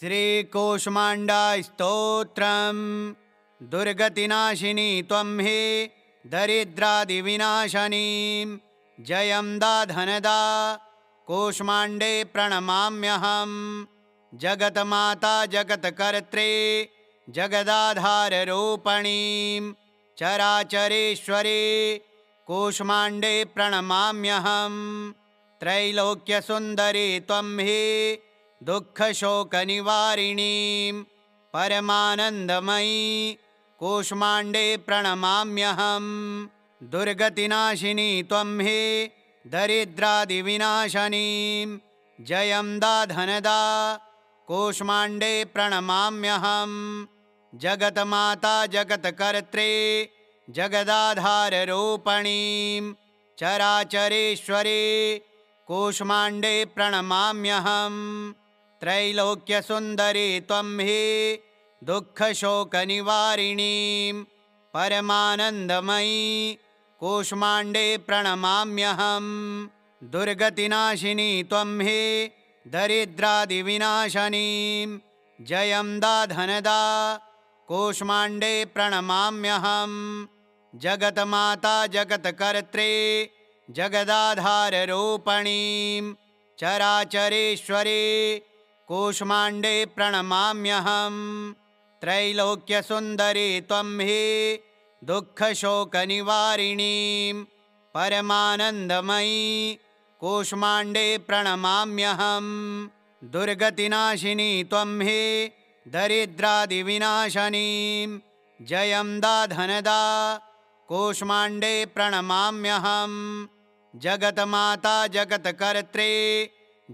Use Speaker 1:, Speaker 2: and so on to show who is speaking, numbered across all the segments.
Speaker 1: श्रीकूष्माण्डस्तोत्रम्। दुर्गतिनाशिनी त्वं हि दरिद्रादिविनाशनीं जयं दाधनदा कूष्माण्डे प्रणमाम्यहम्। जगन्माता जगत्कर्त्री जगदाधाररूपिणीं चराचरेश्वरी कूष्माण्डे प्रणमाम्यहम्। त्रैलोक्यसुन्दरी त्वं हि दुःखशोकनिवारिणीं परमानन्दमयी कूष्माण्डे प्रणमाम्यहम्। दुर्गतिनाशिनी त्वं हि दरिद्रादिविनाशनीं जयं दाधनदा कूष्माण्डे प्रणमाम्यहम्। जगन्माता जगत्कर्त्री जगदाधाररूपिणीं चराचरेश्वरी कूष्माण्डे प्रणमाम्यहम्। त्रैलोक्यसुन्दरी त्वं हि दुःखशोकनिवारिणीं परमानन्दमयी कूष्माण्डे प्रणमाम्यहम्। दुर्गतिनाशिनी त्वं हि दरिद्रादिविनाशनीं जयं दाधनदा कूष्माण्डे प्रणमाम्यहम्। जगन्माता जगत्कर्त्री जगदाधाररूपिणीं चराचरेश्वरी कूष्माण्डे प्रणमाम्यहम्। त्रैलोक्यसुन्दरी त्वं हि दुःखशोकनिवारिणीं परमानन्दमयी कूष्माण्डे प्रणमाम्यहम्। दुर्गतिनाशिनी त्वं हि दरिद्रादिविनाशनीं जयं दाधनदा कूष्माण्डे प्रणमाम्यहम्। जगन्माता जगत्कर्त्री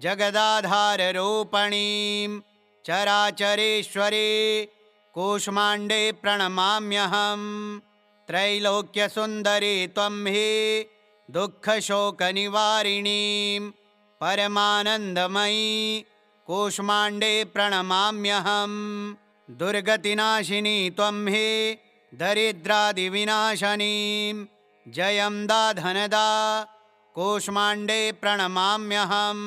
Speaker 1: जगदाधाररूपिणीं चराचरेश्वरी कूष्माण्डे प्रणमाम्यहम्। त्रैलोक्यसुन्दरी त्वं हि दुःखशोकनिवारिणीं परमानन्दमयी कूष्माण्डे प्रणमाम्यहम्। दुर्गतिनाशिनी त्वं हि दरिद्रादिविनाशनीं जयं दाधनदा कूष्माण्डे प्रणमाम्यहम्।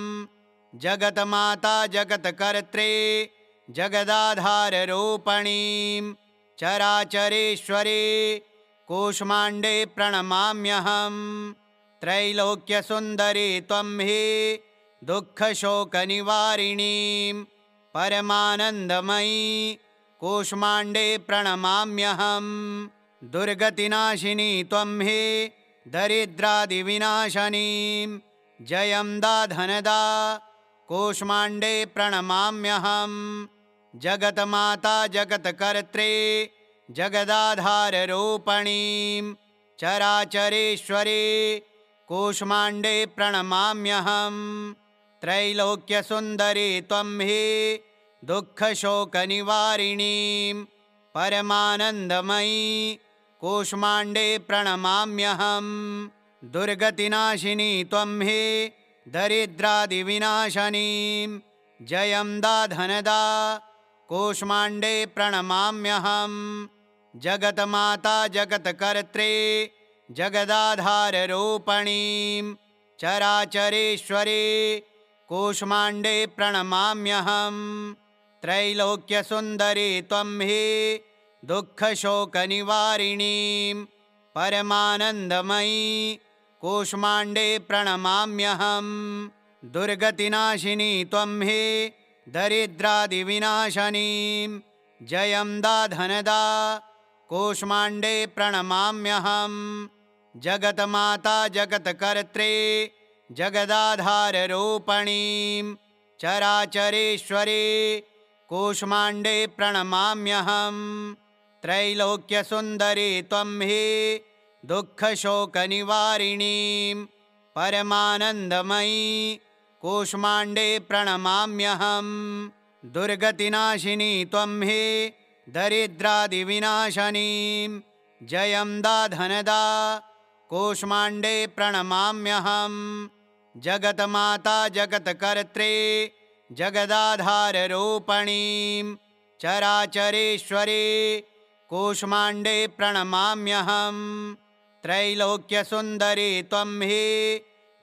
Speaker 1: जगन्माता जगत्कर्त्री जगदाधाररूपिणीं चराचरेश्वरी कूष्माण्डे प्रणमाम्यहम्। त्रैलोक्यसुन्दरी त्वं हि दुःखशोकनिवारिणीं परमानन्दमयी कूष्माण्डे प्रणमाम्यहम्। दुर्गतिनाशिनी त्वं हि दरिद्रादिविनाशनीं जयं दाधनदा कूष्माण्डे प्रणमाम्यहम्। जगन्माता जगत्कर्त्री जगदाधाररूपिणीं चराचरेश्वरी कूष्माण्डे प्रणमाम्यहम्। त्रैलोक्यसुन्दरी त्वं हि दुःखशोकनिवारिणीं परमानन्दमयी कूष्माण्डे प्रणमाम्यहम्। दुर्गतिनाशिनी त्वं हि दरिद्रादिविनाशनीं जयं दाधनदा कूष्माण्डे प्रणमाम्यहम्। जगन्माता जगत्कर्त्री जगदाधाररूपिणीं चराचरेश्वरी कूष्माण्डे प्रणमाम्यहम्। त्रैलोक्यसुन्दरी त्वं हि दुःखशोकनिवारिणीं परमानन्दमयी कूष्माण्डे प्रणमाम्यहम्। दुर्गतिनाशिनी त्वं हि दरिद्रादिविनाशनीं जयं दाधनदा कूष्माण्डे प्रणमाम्यहम्। जगन्माता जगत्कर्त्री जगदाधाररूपिणीं चराचरेश्वरी कूष्माण्डे प्रणमाम्यहम्। त्रैलोक्यसुन्दरी त्वं हि दुःखशोकनिवारिणीं परमानन्दमयी कूष्माण्डे प्रणमाम्यहम्। दुर्गतिनाशिनी त्वं हि दरिद्रादिविनाशनीं जयं दाधनदा कूष्माण्डे प्रणमाम्यहम्। जगन्माता जगत्कर्त्री जगदाधाररूपिणीं चराचरेश्वरी कूष्माण्डे प्रणमाम्यहम्। त्रैलोक्यसुन्दरी त्वं हि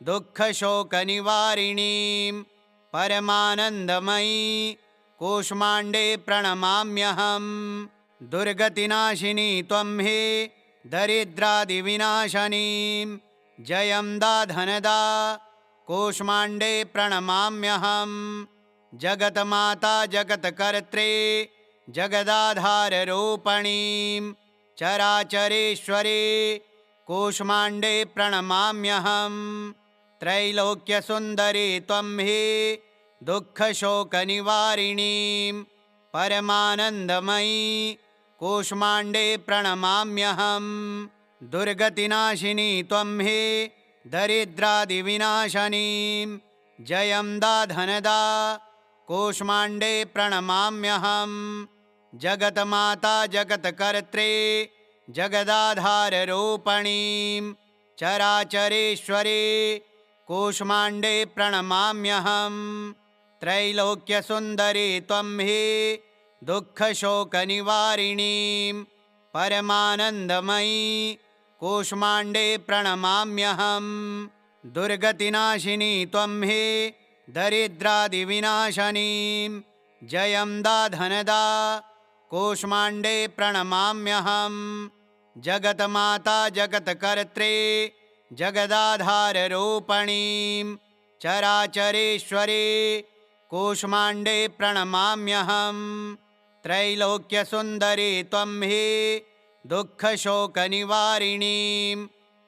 Speaker 1: दुःखशोकनिवारिणीं परमानन्दमयी कूष्माण्डे प्रणमाम्यहम्। दुर्गतिनाशिनी त्वं हि दरिद्रादिविनाशनीं जयं दाधनदा कूष्माण्डे प्रणमाम्यहम्। जगन्माता जगत्कर्त्री जगदाधाररूपिणीं चराचरेश्वरी कूष्माण्डे प्रणमाम्यहम्। त्रैलोक्यसुन्दरी त्वं हि दुःखशोकनिवारिणीं परमानन्दमयी कूष्माण्डे प्रणमाम्यहम्। दुर्गतिनाशिनी त्वं हि दरिद्रादिविनाशनीं जयं दाधनदा कूष्माण्डे प्रणमाम्यहम्। जगन्माता जगत्कर्त्री जगदाधाररूपिणीं चराचरेश्वरी कूष्माण्डे प्रणमाम्यहम्। त्रैलोक्यसुन्दरी त्वं हि दुःखशोकनिवारिणीं परमानन्दमयी कूष्माण्डे प्रणमाम्यहम्। दुर्गतिनाशिनी त्वं हि दरिद्रादिविनाशनीं जयं दाधनदा कूष्माण्डे प्रणमाम्यहम्। जगन्माता जगत्कर्त्री जगदाधाररूपिणीं चराचरेश्वरी कूष्माण्डे प्रणमाम्यहम्। त्रैलोक्यसुन्दरी त्वं हि दुःखशोकनिवारिणीं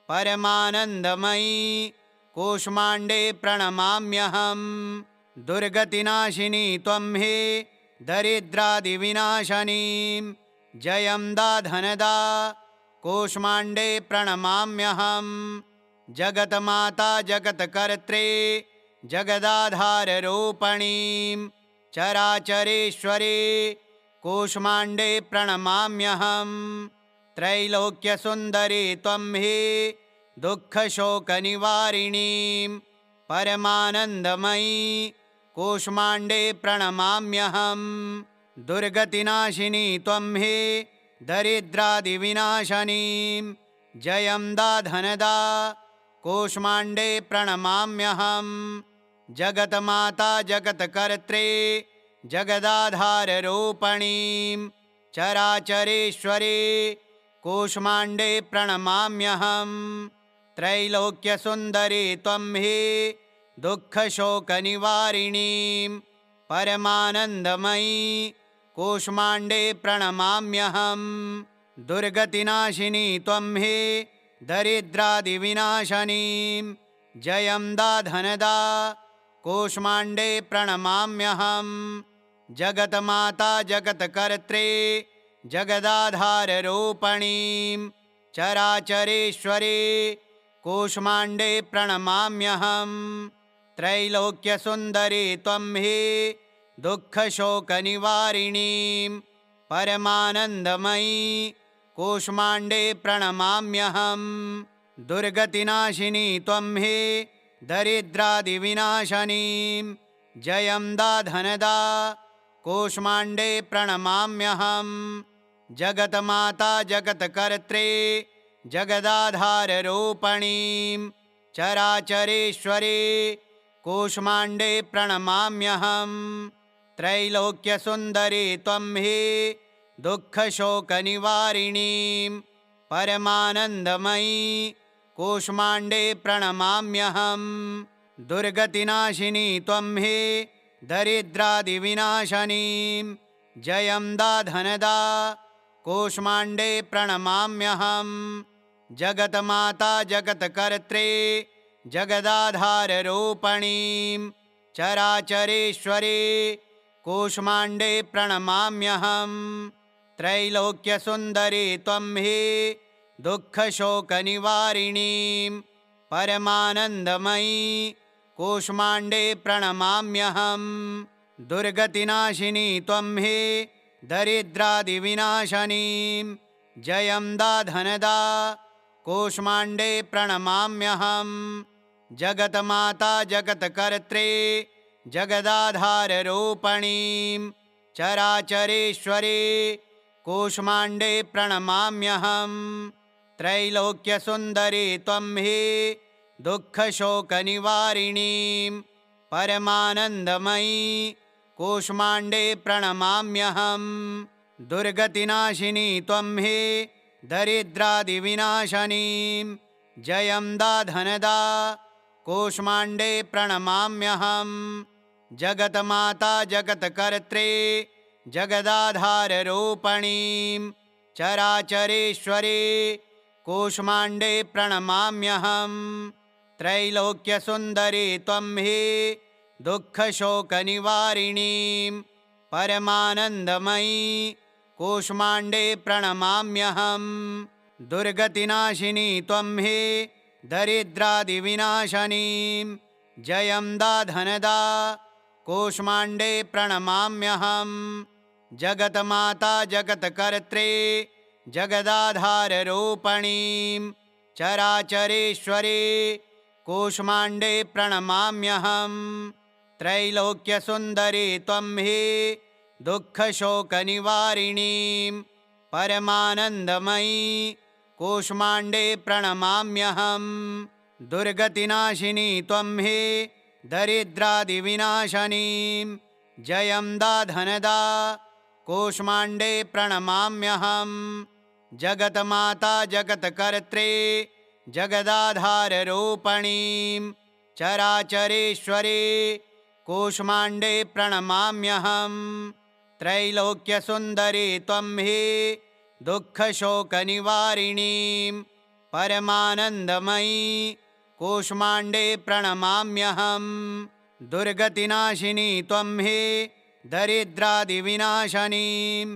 Speaker 1: परमानन्दमयी कूष्माण्डे प्रणमाम्यहम्। दुर्गतिनाशिनी त्वं हि दरिद्रादिविनाशनीं जयं दाधनदा कूष्माण्डे प्रणमाम्यहम्। जगन्माता जगत्कर्त्री जगदाधाररूपिणीं चराचरेश्वरी कूष्माण्डे प्रणमाम्यहम्। त्रैलोक्यसुन्दरी त्वं हि दुःखशोकनिवारिणीं परमानन्दमयी कूष्माण्डे प्रणमाम्यहम्। दुर्गतिनाशिनी त्वं हि दरिद्रादिविनाशनीं जयं दाधनदा कूष्माण्डे प्रणमाम्यहम्। जगन्माता जगत्कर्त्री जगदाधाररूपिणीं चराचरेश्वरी कूष्माण्डे प्रणमाम्यहम्। त्रैलोक्यसुन्दरी त्वं हि दुःखशोकनिवारिणीं परमानन्दमयी कूष्माण्डे प्रणमाम्यहम्। दुर्गतिनाशिनी त्वं हि दरिद्रादिविनाशनीं जयं दाधनदा कूष्माण्डे प्रणमाम्यहम्। जगन्माता जगत्कर्त्री जगदाधाररूपिणीं चराचरेश्वरी कूष्माण्डे प्रणमाम्यहम्। त्रैलोक्यसुन्दरी त्वं हि दुःखशोकनिवारिणीं परमानन्दमयी कूष्माण्डे प्रणमाम्यहम्। दुर्गतिनाशिनी त्वं हि दरिद्रादिविनाशनीं जयं दाधनदा कूष्माण्डे प्रणमाम्यहम्। जगन्माता जगत्कर्त्री जगदाधाररूपिणीं चराचरेश्वरी कूष्माण्डे प्रणमाम्यहम्। त्रैलोक्यसुन्दरी त्वं हि दुःखशोकनिवारिणीं परमानन्दमयी कूष्माण्डे प्रणमाम्यहम्। दुर्गतिनाशिनी त्वं हि दरिद्रादिविनाशनीं जयं दाधनदा कूष्माण्डे प्रणमाम्यहम्। जगन्माता जगत्कर्त्री जगदाधाररूपिणीं चराचरेश्वरी कूष्माण्डे प्रणमाम्यहम्। त्रैलोक्यसुन्दरी त्वं हि दुःखशोकनिवारिणीं परमानन्दमयी कूष्माण्डे प्रणमाम्यहम्। दुर्गतिनाशिनी त्वं हि दरिद्रादिविनाशनीं जयं दाधनदा कूष्माण्डे प्रणमाम्यहम्। जगन्माता जगत्कर्त्री जगदाधाररूपिणीं चराचरेश्वरी कूष्माण्डे प्रणमाम्यहम्। त्रैलोक्यसुन्दरी त्वं हि दुःखशोकनिवारिणीं परमानन्दमयी कूष्माण्डे प्रणमाम्यहम्। दुर्गतिनाशिनी त्वं हे दरिद्रादिविनाशनीं जयं दाधनदा कूष्माण्डे प्रणमाम्यहम्। जगन्माता जगत्कर्त्रे जगदाधाररूपिणीं चराचरेश्वरे कूष्माण्डे प्रणमाम्यहम्। त्रैलोक्यसुन्दरी त्वं हे दुःखशोकनिवारिणीं परमानन्दमयी कूष्माण्डे प्रणमाम्यहम्। दुर्गतिनाशिनी त्वं हे दरिद्रादिविनाशनीं जयं दाधनदा कूष्माण्डे प्रणमाम्यहम्। जगन्माता जगत्कर्त्रे जगदाधाररूपिणीं चराचरेश्वरे कूष्माण्डे प्रणमाम्यहम्। त्रैलोक्यसुन्दरी त्वं हे दुःखशोकनिवारिणीं परमानन्दमयी कूष्माण्डे प्रणमाम्यहम्। दुर्गतिनाशिनी त्वं हे दरिद्रादिविनाशनीं जयं दाधनदा कूष्माण्डे प्रणमाम्यहम्। जगन्माता जगत्कर्त्रे जगदाधाररूपिणीं चराचरेश्वरे कूष्माण्डे प्रणमाम्यहम्। त्रैलोक्यसुन्दरी त्वं हे दुःखशोकनिवारिणीं परमानन्दमयी कूष्माण्डे प्रणमाम्यहम्। दुर्गतिनाशिनी त्वं हे दरिद्रादिविनाशनीं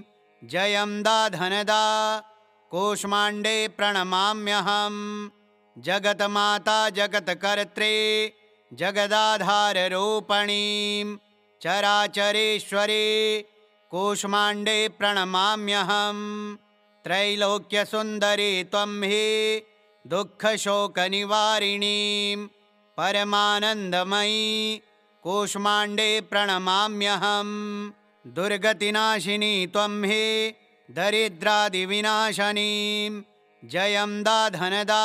Speaker 1: जयं दाधनदा कूष्माण्डे प्रणमाम्यहम्। जगन्माता जगत्कर्त्रे जगदाधाररूपिणीं चराचरेश्वरे कूष्माण्डे प्रणमाम्यहम्। त्रैलोक्यसुन्दरी त्वं हे दुःखशोकनिवारिणीं परमानन्दमयी कूष्माण्डे प्रणमाम्यहम्। दुर्गतिनाशिनी त्वं हे दरिद्रादिविनाशनीं जयं दाधनदा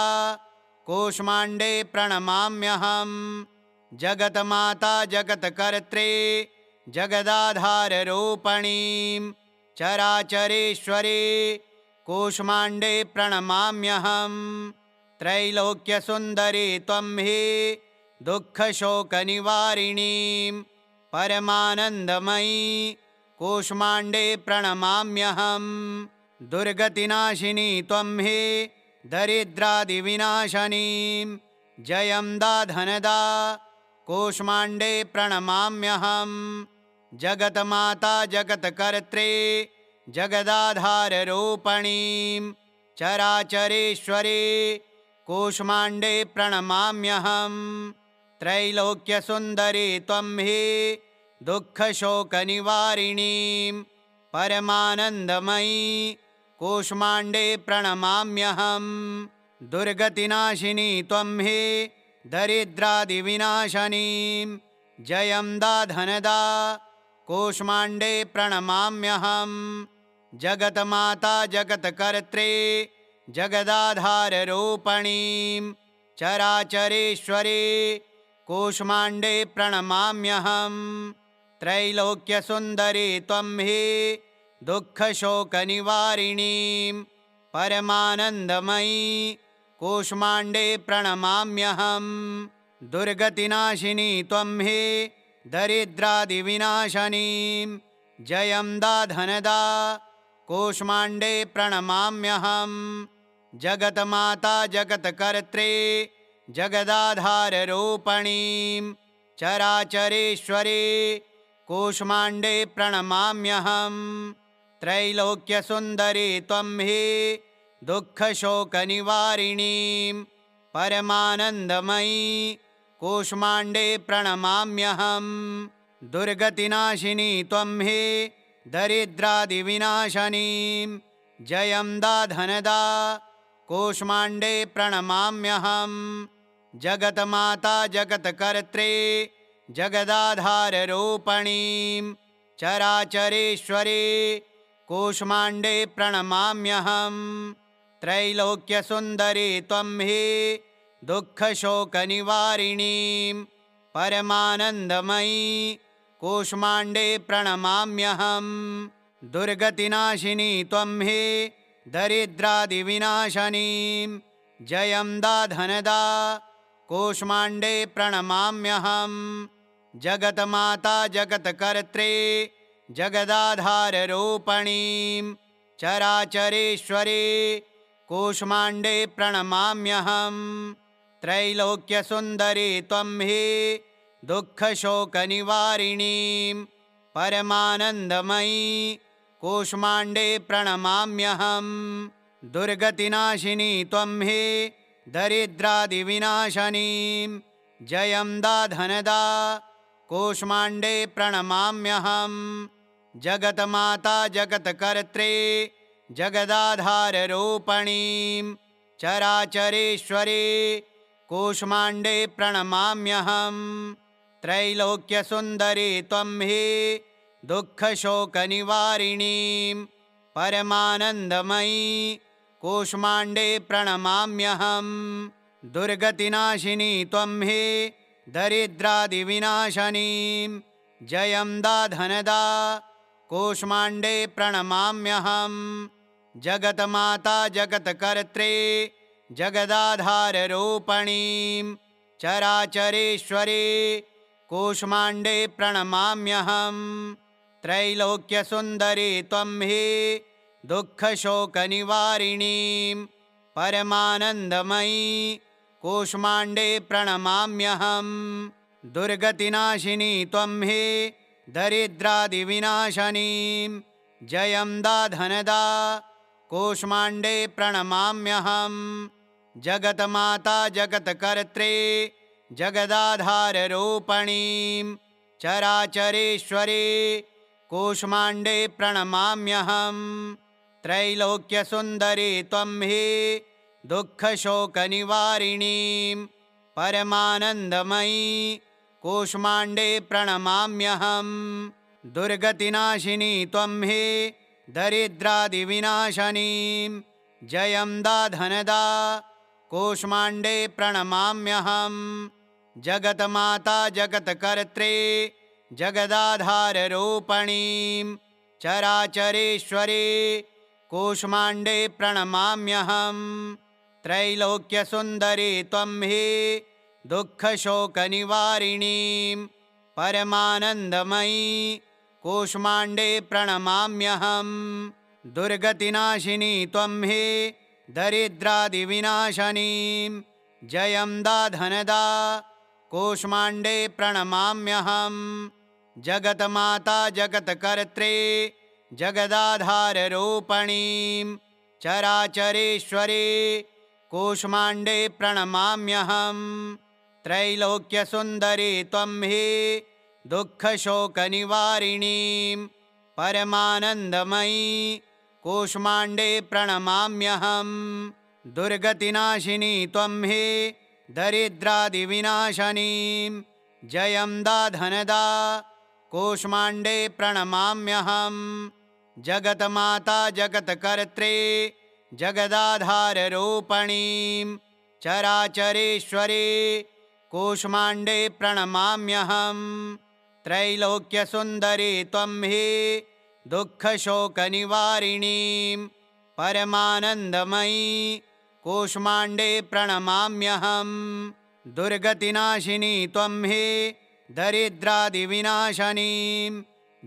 Speaker 1: कूष्माण्डे प्रणमाम्यहम्। जगन्माता जगत्कर्त्रे जगदाधाररूपिणीं चराचरेश्वरे कूष्माण्डे प्रणमाम्यहम्। त्रैलोक्यसुन्दरी त्वं हे दुःखशोकनिवारिणीं परमानन्दमयी कूष्माण्डे प्रणमाम्यहम्। दुर्गतिनाशिनी त्वं हे दरिद्रादिविनाशनीं जयं दाधनदा कूष्माण्डे प्रणमाम्यहम्। जगन्माता जगत्कर्त्रे जगदाधाररूपिणीं चराचरेश्वरे कूष्माण्डे प्रणमाम्यहम्। त्रैलोक्यसुन्दरी त्वं हे दुःखशोकनिवारिणीं परमानन्दमयी कूष्माण्डे प्रणमाम्यहम्। दुर्गतिनाशिनी त्वं हे दरिद्रादिविनाशनीं जयं दाधनदा कूष्माण्डे प्रणमाम्यहम्। जगन्माता जगत्कर्त्रे जगदाधाररूपिणीं चराचरेश्वरे कूष्माण्डे प्रणमाम्यहम्। त्रैलोक्यसुन्दरी त्वं हे दुःखशोकनिवारिणीं परमानन्दमयी कूष्माण्डे प्रणमाम्यहम्। दुर्गतिनाशिनी त्वं हे दरिद्रादिविनाशनीं जयं दाधनदा कूष्माण्डे प्रणमाम्यहम्। जगन्माता जगत्कर्त्रे जगदाधाररूपिणीं चराचरेश्वरे कूष्माण्डे प्रणमाम्यहम्। त्रैलोक्यसुन्दरी त्वं हे दुःखशोकनिवारिणीं परमानन्दमयी कूष्माण्डे प्रणमाम्यहम्। दुर्गतिनाशिनी त्वं हे दरिद्रादिविनाशनीं जयं दाधनदा कूष्माण्डे प्रणमाम्यहम्। जगन्माता जगत्कर्त्रे जगदाधाररूपिणीं चराचरेश्वरे कूष्माण्डे प्रणमाम्यहम्। त्रैलोक्यसुन्दरी त्वं हे दुःखशोकनिवारिणीं परमानन्दमयी कूष्माण्डे प्रणमाम्यहम्। दुर्गतिनाशिनी त्वं हे दरिद्रादिविनाशनीं जयं दाधनदा कूष्माण्डे प्रणमाम्यहम्। जगन्माता जगत्कर्त्री जगदाधाररूपिणीं चराचरेश्वरी कूष्माण्डे प्रणमाम्यहम्। त्रैलोक्यसुन्दरी त्वं हि दुःखशोकनिवारिणीं परमानन्दमयी कूष्माण्डे प्रणमाम्यहम्। दुर्गतिनाशिनी त्वं हि दरिद्रादिविनाशनीं जयं दाधनदा कूष्माण्डे प्रणमाम्यहम्। जगन्माता जगत्कर्त्री जगदाधाररूपिणीं चराचरेश्वरी कूष्माण्डे प्रणमाम्यहम्। त्रैलोक्यसुन्दरी त्वं हि दुःखशोकनिवारिणीं परमानन्दमयी कूष्माण्डे प्रणमाम्यहम्। दुर्गतिनाशिनी त्वं हि दरिद्रादिविनाशनीं जयं दाधनदा कूष्माण्डे प्रणमाम्यहम्। जगन्माता जगत्कर्त्री जगदाधाररूपिणीं चराचरेश्वरी कूष्माण्डे प्रणमाम्यहम्। त्रैलोक्यसुन्दरी त्वं हि दुःखशोकनिवारिणीं परमानन्दमयी कूष्माण्डे प्रणमाम्यहम्। दुर्गतिनाशिनी त्वं हि दरिद्रादिविनाशनीं जयं दाधनदा कूष्माण्डे प्रणमाम्यहम्। जगन्माता जगत्कर्त्री जगदाधाररूपिणीं चराचरेश्वरी कूष्माण्डे प्रणमाम्यहम्। त्रैलोक्यसुन्दरी त्वं हि दुःखशोकनिवारिणीं परमानन्दमयी कूष्माण्डे प्रणमाम्यहम्। दुर्गतिनाशिनी त्वं हि दरिद्रादिविनाशनीं जयं दाधनदा कूष्माण्डे प्रणमाम्यहम्। जगन्माता जगत्कर्त्री जगदाधाररूपिणीं चराचरेश्वरी कूष्माण्डे प्रणमाम्यहम्। त्रैलोक्यसुन्दरी त्वं हि दुःखशोकनिवारिणीं परमानन्दमयी कूष्माण्डे प्रणमाम्यहम्। दुर्गतिनाशिनी त्वं हि दरिद्रादिविनाशनीं जयं दाधनदा कूष्माण्डे प्रणमाम्यहम्। जगन्माता जगत्कर्त्री जगदाधाररूपिणीं चराचरेश्वरी कूष्माण्डे प्रणमाम्यहम्। त्रैलोक्यसुन्दरी त्वं हि दुःखशोकनिवारिणीं परमानन्दमयी कूष्माण्डे प्रणमाम्यहम्। दुर्गतिनाशिनी त्वं हि दरिद्रादिविनाशनीं जयं दाधनदा कूष्माण्डे प्रणमाम्यहम्। जगन्माता जगत्कर्त्री जगदाधाररूपिणीं चराचरेश्वरी कूष्माण्डे प्रणमाम्यहम्। त्रैलोक्यसुन्दरी त्वं हि दुःखशोकनिवारिणीं परमानन्दमयी कूष्माण्डे प्रणमाम्यहम्। दुर्गतिनाशिनी त्वं हि दरिद्रादिविनाशनीं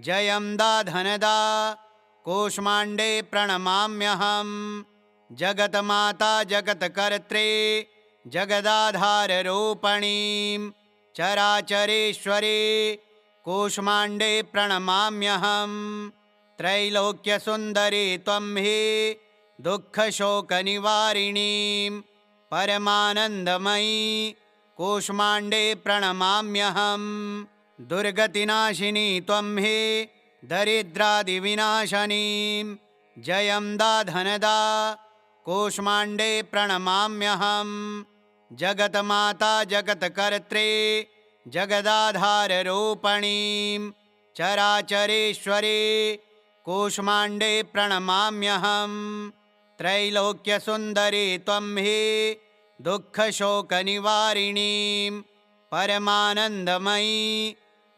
Speaker 1: जयं दाधनदा कूष्माण्डे प्रणमाम्यहम्। जगन्माता जगत्कर्त्री जगदाधाररूपिणीं चराचरेश्वरी कूष्माण्डे प्रणमाम्यहम्। त्रैलोक्यसुन्दरी त्वं हि दुःखशोकनिवारिणीं परमानन्दमयी कूष्माण्डे प्रणमाम्यहम्। दुर्गतिनाशिनी त्वं हि दरिद्रादिविनाशनीं जयं दाधनदा कूष्माण्डे प्रणमाम्यहम्। जगन्माता जगत्कर्त्री जगदाधाररूपिणीं चराचरेश्वरी कूष्माण्डे प्रणमाम्यहम्। त्रैलोक्यसुन्दरी त्वं हि दुःखशोकनिवारिणीं परमानन्दमयी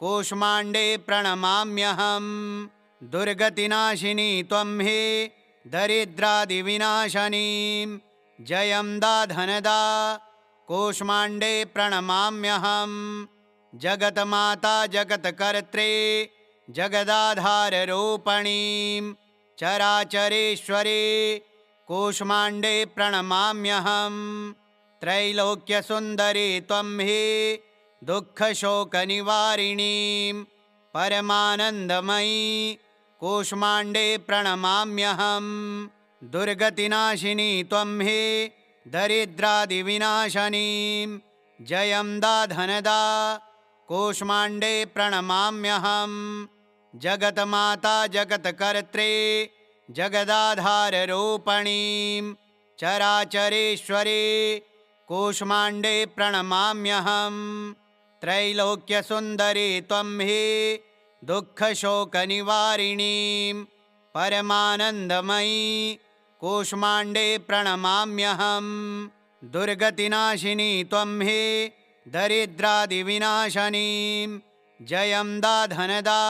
Speaker 1: कूष्माण्डे प्रणमाम्यहम्। दुर्गतिनाशिनी त्वं हे दरिद्रादिविनाशनीं जयं दाधनदा कूष्माण्डे प्रणमाम्यहम्। जगन्माता जगत्कर्त्रे जगदाधाररूपिणीं चराचरेश्वरे कूष्माण्डे प्रणमाम्यहम्। त्रैलोक्यसुन्दरी त्वं हे दुःखशोकनिवारिणीं परमानन्दमयी कूष्माण्डे प्रणमाम्यहम्। दुर्गतिनाशिनी त्वं हे दरिद्रादिविनाशनीं जयं दाधनदा कूष्माण्डे प्रणमाम्यहम्। जगन्माता जगत्कर्त्रे जगदाधाररूपिणीं चराचरेश्वरे कूष्माण्डे प्रणमाम्यहम्। त्रैलोक्यसुन्दरी त्वं हे दुःखशोकनिवारिणीं परमानन्दमयी कूष्माण्डे प्रणमाम्यहम्। दुर्गतिनाशिनी त्वं हे दरिद्रादिविनाशनीं जयं दाधनदा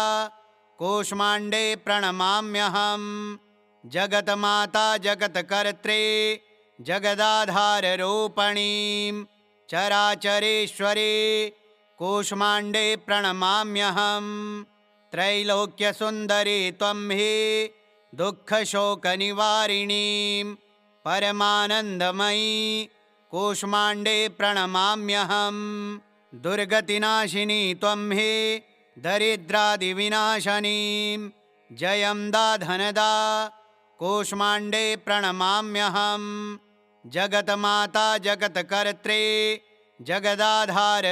Speaker 1: कूष्माण्डे प्रणमाम्यहम्। जगन्माता जगत्कर्त्रे जगदाधाररूपिणीं चराचरेश्वरे कूष्माण्डे प्रणमाम्यहम्। त्रैलोक्यसुन्दरी त्वं हे दुःखशोकनिवारिणीं परमानन्दमयी कूष्माण्डे प्रणमाम्यहम्। दुर्गतिनाशिनी त्वं हे दरिद्रादिविनाशनीं जयं दाधनदा कूष्माण्डे प्रणमाम्यहम्। जगन्माता जगत्कर्त्रे जगदाधाररूपिणीं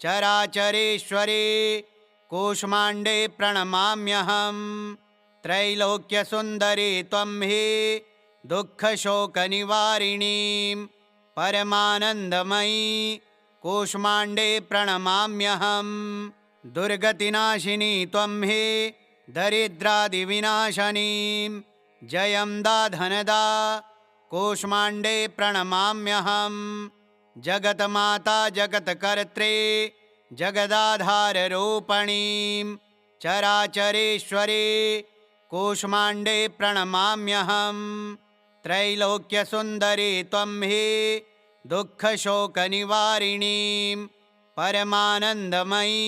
Speaker 1: चराचरेश्वरे कूष्माण्डे प्रणमाम्यहम्। त्रैलोक्यसुन्दरी त्वं हे दुःखशोकनिवारिणीं परमानन्दमयी कूष्माण्डे प्रणमाम्यहम्। दुर्गतिनाशिनी त्वं हे दरिद्रादिविनाशनीं जयं दाधनदा कूष्माण्डे प्रणमाम्यहम्। जगन्माता जगत्कर्त्रे जगदाधाररूपिणीं चराचरेश्वरे कूष्माण्डे प्रणमाम्यहम्। त्रैलोक्यसुन्दरी त्वं हे दुःखशोकनिवारिणीं परमानन्दमयी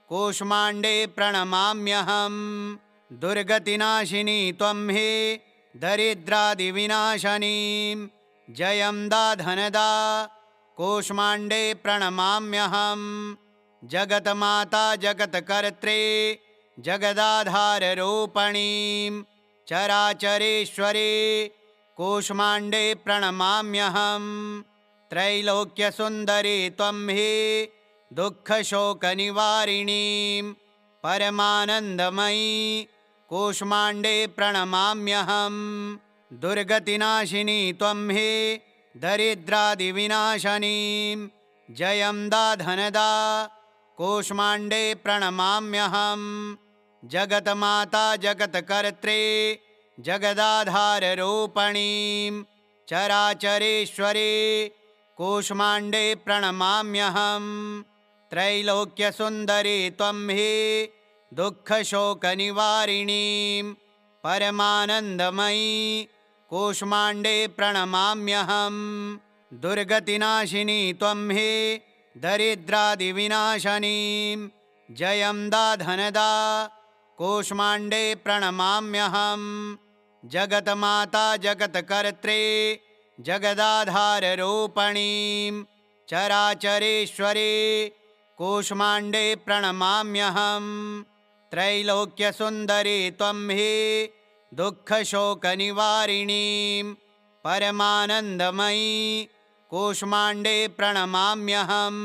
Speaker 1: कूष्माण्डे प्रणमाम्यहम्। दुर्गतिनाशिनी त्वं हे दरिद्रादिविनाशनीं जयं दाधनदा कूष्माण्डे प्रणमाम्यहम्। जगन्माता जगत्कर्त्रे जगदाधाररूपिणीं चराचरेश्वरे कूष्माण्डे प्रणमाम्यहम्। त्रैलोक्यसुन्दरी त्वं हे दुःखशोकनिवारिणीं परमानन्दमयी कूष्माण्डे प्रणमाम्यहम्। दुर्गतिनाशिनी त्वं हे दरिद्रादिविनाशनीं जयं दाधनदा कूष्माण्डे प्रणमाम्यहम्। जगन्माता जगत्कर्त्रे जगदाधाररूपिणीं चराचरेश्वरे कूष्माण्डे प्रणमाम्यहम्। त्रैलोक्यसुन्दरी त्वं हे दुःखशोकनिवारिणीं परमानन्दमयी कूष्माण्डे प्रणमाम्यहम्। दुर्गतिनाशिनी त्वं हे दरिद्रादिविनाशनीं जयं दाधनदा कूष्माण्डे प्रणमाम्यहम्। जगन्माता जगत्कर्त्रे जगदाधाररूपिणीं चराचरेश्वरे कूष्माण्डे प्रणमाम्यहम्। त्रैलोक्यसुन्दरी त्वं हे दुःखशोकनिवारिणीं परमानन्दमयी कूष्माण्डे प्रणमाम्यहम्।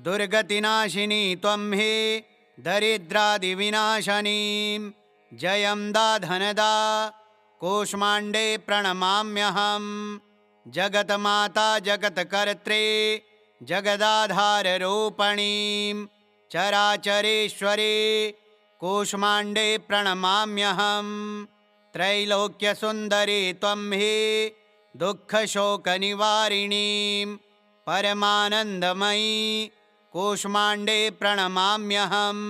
Speaker 1: दुर्गतिनाशिनी त्वं हे दरिद्रादिविनाशनीं जयं दाधनदा कूष्माण्डे प्रणमाम्यहम्। जगन्माता जगत्कर्त्रे जगदाधाररूपिणीं चराचरेश्वरे कूष्माण्डे प्रणमाम्यहम्। त्रैलोक्यसुन्दरी त्वं हे दुःखशोकनिवारिणीं परमानन्दमयी कूष्माण्डे प्रणमाम्यहम्।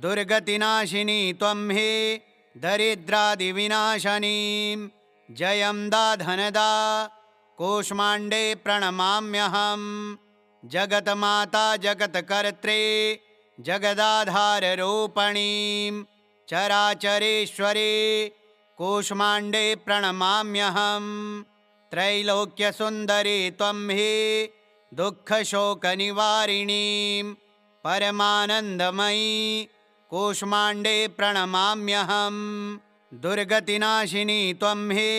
Speaker 1: दुर्गतिनाशिनी त्वं हि दरिद्रादिविनाशनीं जयं दाधनदा कूष्माण्डे प्रणमाम्यहम्। जगन्माता जगत्कर्त्री जगदाधाररूपिणीं चराचरेश्वरी कूष्माण्डे प्रणमाम्यहम्। त्रैलोक्यसुन्दरी त्वं हि दुःखशोकनिवारिणीं परमानन्दमयी कूष्माण्डे प्रणमाम्यहम्। दुर्गतिनाशिनी त्वं हि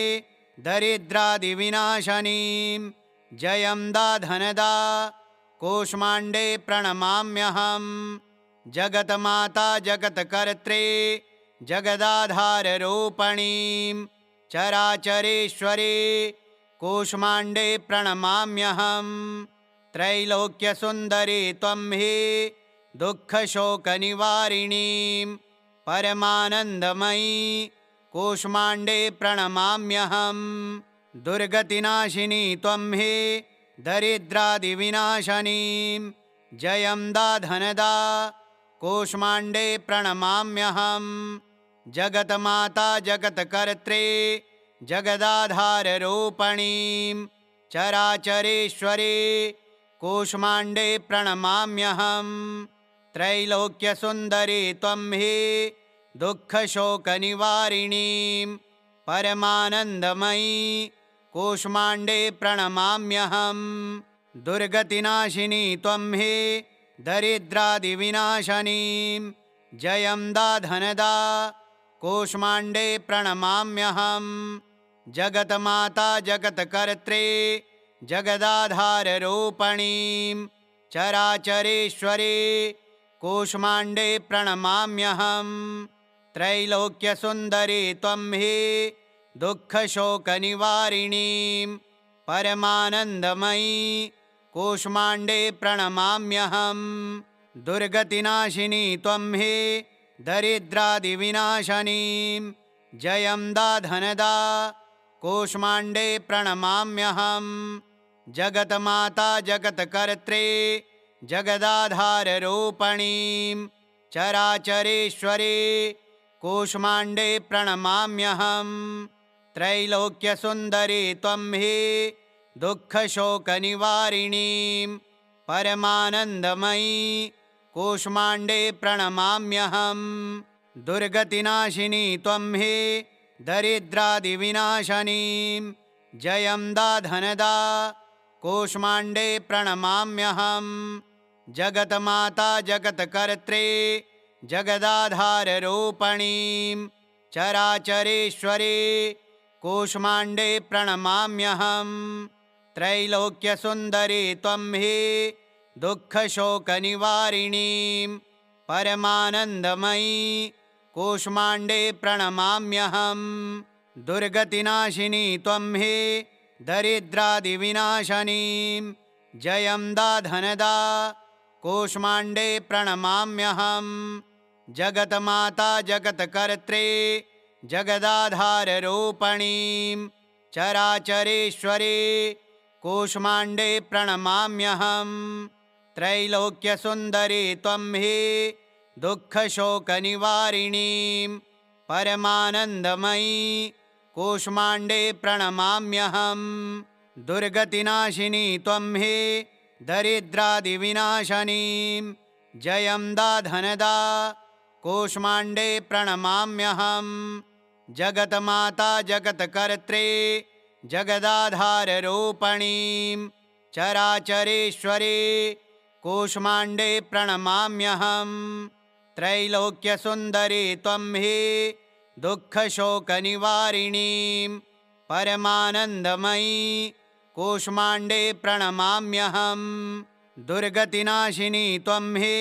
Speaker 1: दरिद्रादिविनाशनीं जयं दाधनदा कूष्माण्डे प्रणमाम्यहम्। जगन्माता जगत्कर्त्री जगदाधाररूपिणीं चराचरेश्वरी कूष्माण्डे प्रणमाम्यहम्। त्रैलोक्यसुन्दरी त्वं हि दुःखशोकनिवारिणीं परमानन्दमयी कूष्माण्डे प्रणमाम्यहम्। दुर्गतिनाशिनी त्वं हि दरिद्रादिविनाशनीं जयं दाधनदा कूष्माण्डे प्रणमाम्यहम्। जगन्माता जगत्कर्त्री जगदाधाररूपिणीं चराचरेश्वरी कूष्माण्डे प्रणमाम्यहम्। त्रैलोक्यसुन्दरी त्वं हि दुःखशोकनिवारिणीं परमानन्दमयी कूष्माण्डे प्रणमाम्यहम्। दुर्गतिनाशिनी त्वं हि दरिद्रादिविनाशनीं जयं दाधनदा कूष्माण्डे प्रणमाम्यहम्। जगन्माता जगत्कर्त्री जगदाधाररूपिणीं चराचरेश्वरी कूष्माण्डे प्रणमाम्यहम्। त्रैलोक्यसुन्दरी त्वं हि दुःखशोकनिवारिणीं परमानन्दमयी कूष्माण्डे प्रणमाम्यहम्। दुर्गतिनाशिनी त्वं हि दरिद्रादिविनाशनीं जयं दाधनदा कूष्माण्डे प्रणमाम्यहम्। जगन्माता जगत्कर्त्री जगदाधाररूपिणीं चराचरेश्वरी कूष्माण्डे प्रणमाम्यहम्। त्रैलोक्यसुन्दरी त्वं हि दुःखशोकनिवारिणीं परमानन्दमयी कूष्माण्डे प्रणमाम्यहम्। दुर्गतिनाशिनी त्वं हि दरिद्रादिविनाशनीं जयं दाधनदा कूष्माण्डे प्रणमाम्यहम्। जगन्माता जगत्कर्त्री जगदाधाररूपिणीं चराचरेश्वरी कूष्माण्डे प्रणमाम्यहम्। त्रैलोक्यसुन्दरी त्वं हि दुःखशोकनिवारिणीं परमानन्दमयी कूष्माण्डे प्रणमाम्यहम्। दुर्गतिनाशिनी त्वं हि दरिद्रादिविनाशनीं जयं दाधनदा कूष्माण्डे प्रणमाम्यहम्। जगन्माता जगत्कर्त्री जगदाधाररूपिणीं चराचरेश्वरी कूष्माण्डे प्रणमाम्यहम्। त्रैलोक्यसुन्दरी त्वं हि दुःखशोकनिवारिणीं परमानन्दमयी कूष्माण्डे प्रणमाम्यहम्। दुर्गतिनाशिनी त्वं हि दरिद्रादिविनाशनीं जयं दाधनदा कूष्माण्डे प्रणमाम्यहम्। जगन्माता जगत्कर्त्री जगदाधाररूपिणीं चराचरेश्वरी कूष्माण्डे प्रणमाम्यहम्। त्रैलोक्यसुन्दरी त्वं हि दुःखशोकनिवारिणीं परमानन्दमयी कूष्माण्डे प्रणमाम्यहम्। दुर्गतिनाशिनी त्वं हि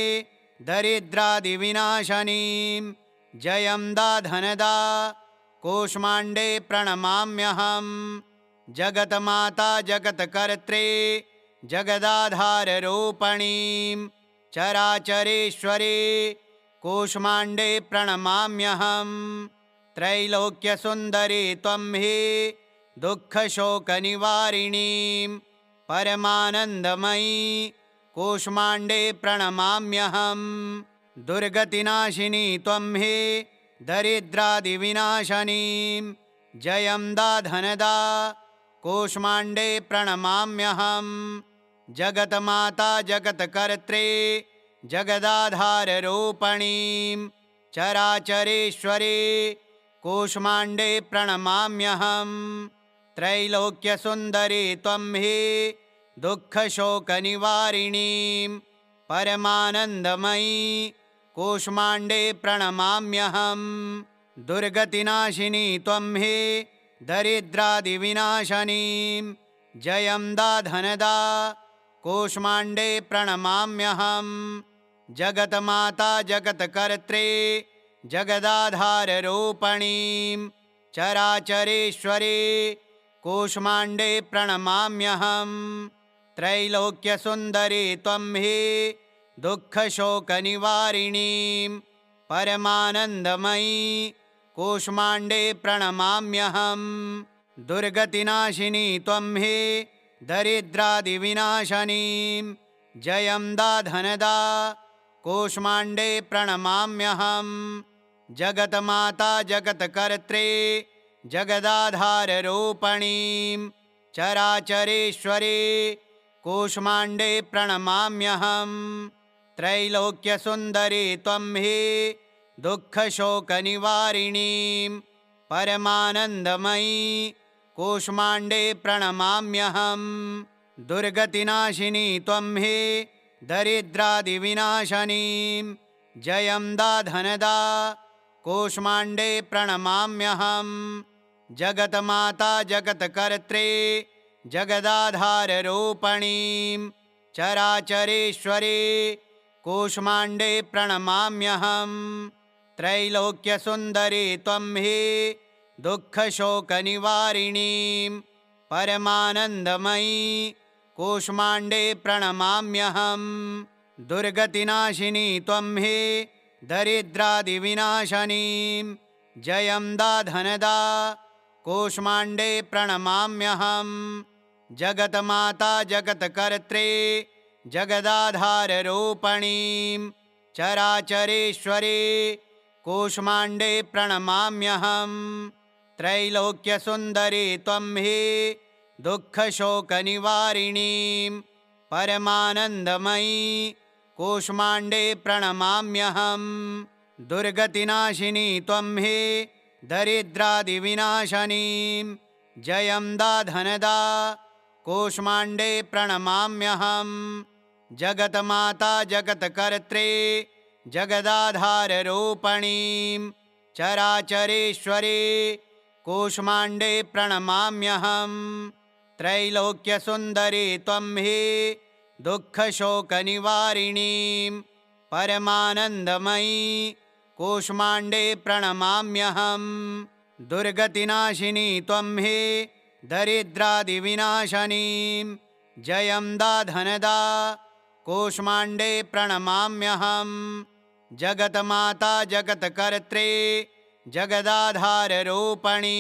Speaker 1: दरिद्रादिविनाशनीं जयं दाधनदा कूष्माण्डे प्रणमाम्यहम्। जगन्माता जगत्कर्त्री जगदाधाररूपिणीं चराचरेश्वरी कूष्माण्डे प्रणमाम्यहम्। त्रैलोक्यसुन्दरी त्वं हि दुःखशोकनिवारिणीं परमानन्दमयी कूष्माण्डे प्रणमाम्यहम्। दुर्गतिनाशिनी त्वं हे दरिद्रादिविनाशनीं जयं दाधनदा कूष्माण्डे प्रणमाम्यहम्। जगन्माता जगत्कर्त्रे जगदाधाररूपिणीं चराचरेश्वरे कूष्माण्डे प्रणमाम्यहम्। त्रैलोक्यसुन्दरी त्वं हे दुःखशोकनिवारिणीं परमानन्दमयी कूष्माण्डे प्रणमाम्यहम्। दुर्गतिनाशिनी त्वं हे दरिद्रादिविनाशनीं जयं दाधनदा कूष्माण्डे प्रणमाम्यहम्। जगन्माता जगत्कर्त्रे जगदाधाररूपिणीं चराचरेश्वरे कूष्माण्डे प्रणमाम्यहम्। त्रैलोक्यसुन्दरी त्वं हे दुःखशोकनिवारिणीं परमानन्दमयी कूष्माण्डे प्रणमाम्यहम्। दुर्गतिनाशिनी त्वं हे दरिद्रादिविनाशनीं जयं दाधनदा कूष्माण्डे प्रणमाम्यहम्। जगन्माता जगत्कर्त्रे जगदाधाररूपिणीं चराचरेश्वरे कूष्माण्डे प्रणमाम्यहम्। त्रैलोक्यसुन्दरी त्वं हे दुःखशोकनिवारिणीं परमानन्दमयी कूष्माण्डे प्रणमाम्यहम्। दुर्गतिनाशिनी त्वं हे दरिद्रादिविनाशनीं जयं दाधनदा कूष्माण्डे प्रणमाम्यहम्। जगन्माता जगत्कर्त्रे जगदाधाररूपिणीं चराचरेश्वरे कूष्माण्डे प्रणमाम्यहम्। त्रैलोक्यसुन्दरी त्वं हे दुःखशोकनिवारिणीं परमानन्दमयी कूष्माण्डे प्रणमाम्यहम्। दुर्गतिनाशिनी त्वं हे दरिद्रादिविनाशनीं जयं दाधनदा कूष्माण्डे प्रणमाम्यहम्। जगन्माता जगत्कर्त्रे जगदाधाररूपिणीं चराचरेश्वरे कूष्माण्डे प्रणमाम्यहम्। त्रैलोक्यसुन्दरी त्वं हे दुःखशोकनिवारिणीं परमानन्दमयी कूष्माण्डे प्रणमाम्यहम्। दुर्गतिनाशिनी त्वं हे दरिद्रादिविनाशनीं जयं दाधनदा कूष्माण्डे प्रणमाम्यहम्। जगन्माता जगत्कर्त्रे जगदाधाररूपिणीं चराचरेश्वरे कूष्माण्डे प्रणमाम्यहम्। त्रैलोक्यसुन्दरी त्वं हे दुःखशोकनिवारिणीं परमानन्दमयी कूष्माण्डे प्रणमाम्यहम्। दुर्गतिनाशिनी त्वं हे दरिद्रादिविनाशनीं जयं दाधनदा कूष्माण्डे प्रणमाम्यहम्। जगन्माता जगत्कर्त्रे जगदाधाररूपिणीं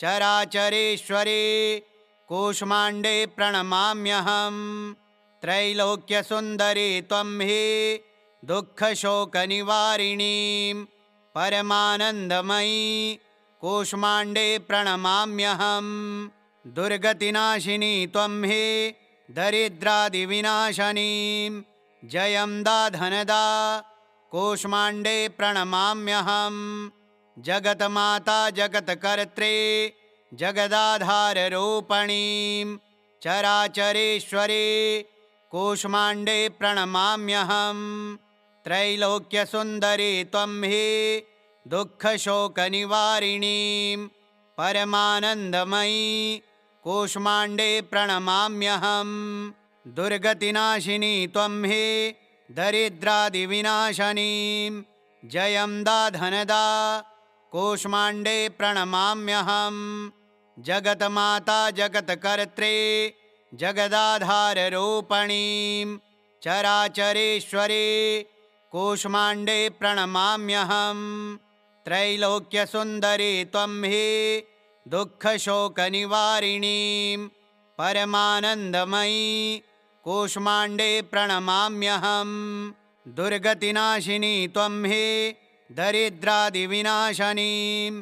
Speaker 1: चराचरेश्वरे कूष्माण्डे प्रणमाम्यहम्। त्रैलोक्यसुन्दरी त्वं हे दुःखशोकनिवारिणीं परमानन्दमयी कूष्माण्डे प्रणमाम्यहम्। दुर्गतिनाशिनी त्वं हे दरिद्रादिविनाशनीं जयं दाधनदा कूष्माण्डे प्रणमाम्यहम्। जगन्माता जगत्कर्त्रे जगदाधाररूपिणीं चराचरेश्वरे कूष्माण्डे प्रणमाम्यहम्। त्रैलोक्यसुन्दरी त्वं हे दुःखशोकनिवारिणीं परमानन्दमयी कूष्माण्डे प्रणमाम्यहम्। दुर्गतिनाशिनी त्वं हे दरिद्रादिविनाशनीं जयं दाधनदा कूष्माण्डे प्रणमाम्यहम्। जगन्माता जगत्कर्त्रे जगदाधाररूपिणीं चराचरेश्वरे कूष्माण्डे प्रणमाम्यहम्। त्रैलोक्यसुन्दरी त्वं हे दुःखशोकनिवारिणीं परमानन्दमयी कूष्माण्डे प्रणमाम्यहम्। दुर्गतिनाशिनी त्वं हि दरिद्रादिविनाशनीं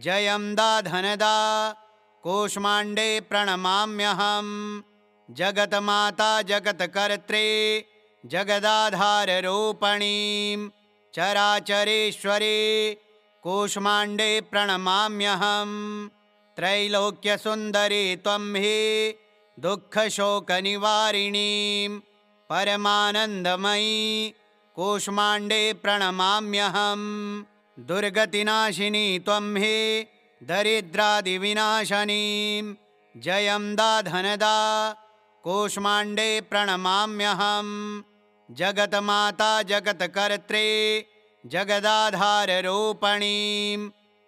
Speaker 1: जयं दाधनदा कूष्माण्डे प्रणमाम्यहम्। जगन्माता जगत्कर्त्री जगदाधाररूपिणीं चराचरेश्वरी कूष्माण्डे प्रणमाम्यहम्। त्रैलोक्यसुन्दरी त्वं हि दुःखशोकनिवारिणीं परमानन्दमयी कूष्माण्डे प्रणमाम्यहम्। दुर्गतिनाशिनी त्वं हि दरिद्रादिविनाशनीं जयं दाधनदा कूष्माण्डे प्रणमाम्यहम्। जगन्माता जगत्कर्त्री जगदाधाररूपिणीं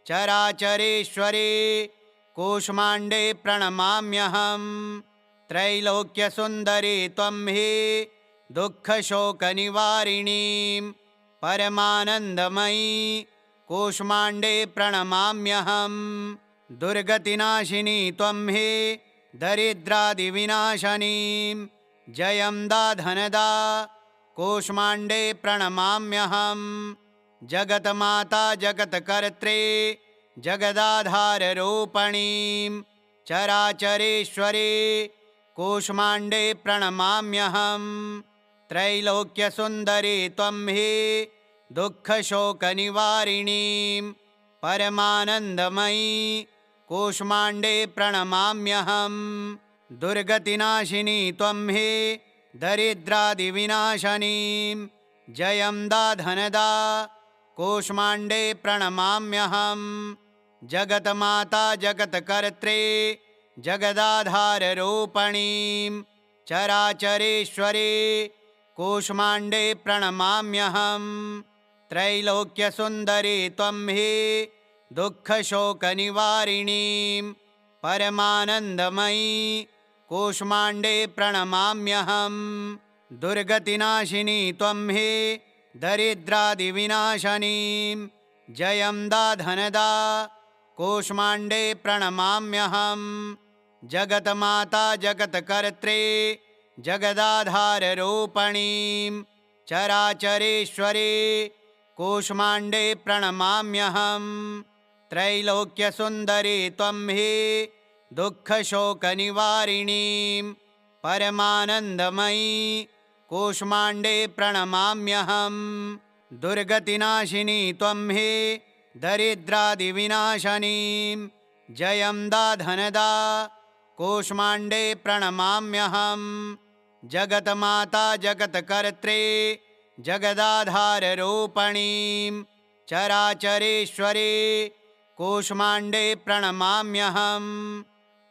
Speaker 1: चराचरेश्वरी कूष्माण्डे प्रणमाम्यहम्। त्रैलोक्यसुन्दरी त्वं हि दुःखशोकनिवारिणीं परमानन्दमयी कूष्माण्डे प्रणमाम्यहम्। दुर्गतिनाशिनी त्वं हि दरिद्रादिविनाशनीं जयं दाधनदा कूष्माण्डे प्रणमाम्यहम्। जगन्माता जगत्कर्त्री जगदाधाररूपिणीं चराचरेश्वरी कूष्माण्डे प्रणमाम्यहम्। त्रैलोक्यसुन्दरी त्वं हि दुःखशोकनिवारिणीं परमानन्दमयी कूष्माण्डे प्रणमाम्यहम्। दुर्गतिनाशिनी त्वं हि दरिद्रादिविनाशनीं जयं दाधनदा कूष्माण्डे प्रणमाम्यहम्। जगन्माता जगत्कर्त्री जगदाधाररूपिणीं चराचरेश्वरी कूष्माण्डे प्रणमाम्यहम्। त्रैलोक्यसुन्दरी त्वं हि दुःखशोकनिवारिणीं परमानन्दमयी कूष्माण्डे प्रणमाम्यहम्। दुर्गतिनाशिनी त्वं हि दरिद्रादिविनाशनीं जयं दाधनदा कूष्माण्डे प्रणमाम्यहम्। जगन्माता जगत्कर्त्री जगदाधाररूपिणीं चराचरेश्वरी कूष्माण्डे प्रणमाम्यहम्। त्रैलोक्यसुन्दरी त्वं हि दुःखशोकनिवारिणीं परमानन्दमयी कूष्माण्डे प्रणमाम्यहम्। दुर्गतिनाशिनी त्वं हि दरिद्रादिविनाशनीं जयं दाधनदा कूष्माण्डे प्रणमाम्यहम्। जगन्माता जगत्कर्त्री जगदाधाररूपिणीं चराचरेश्वरी कूष्माण्डे प्रणमाम्यहम्।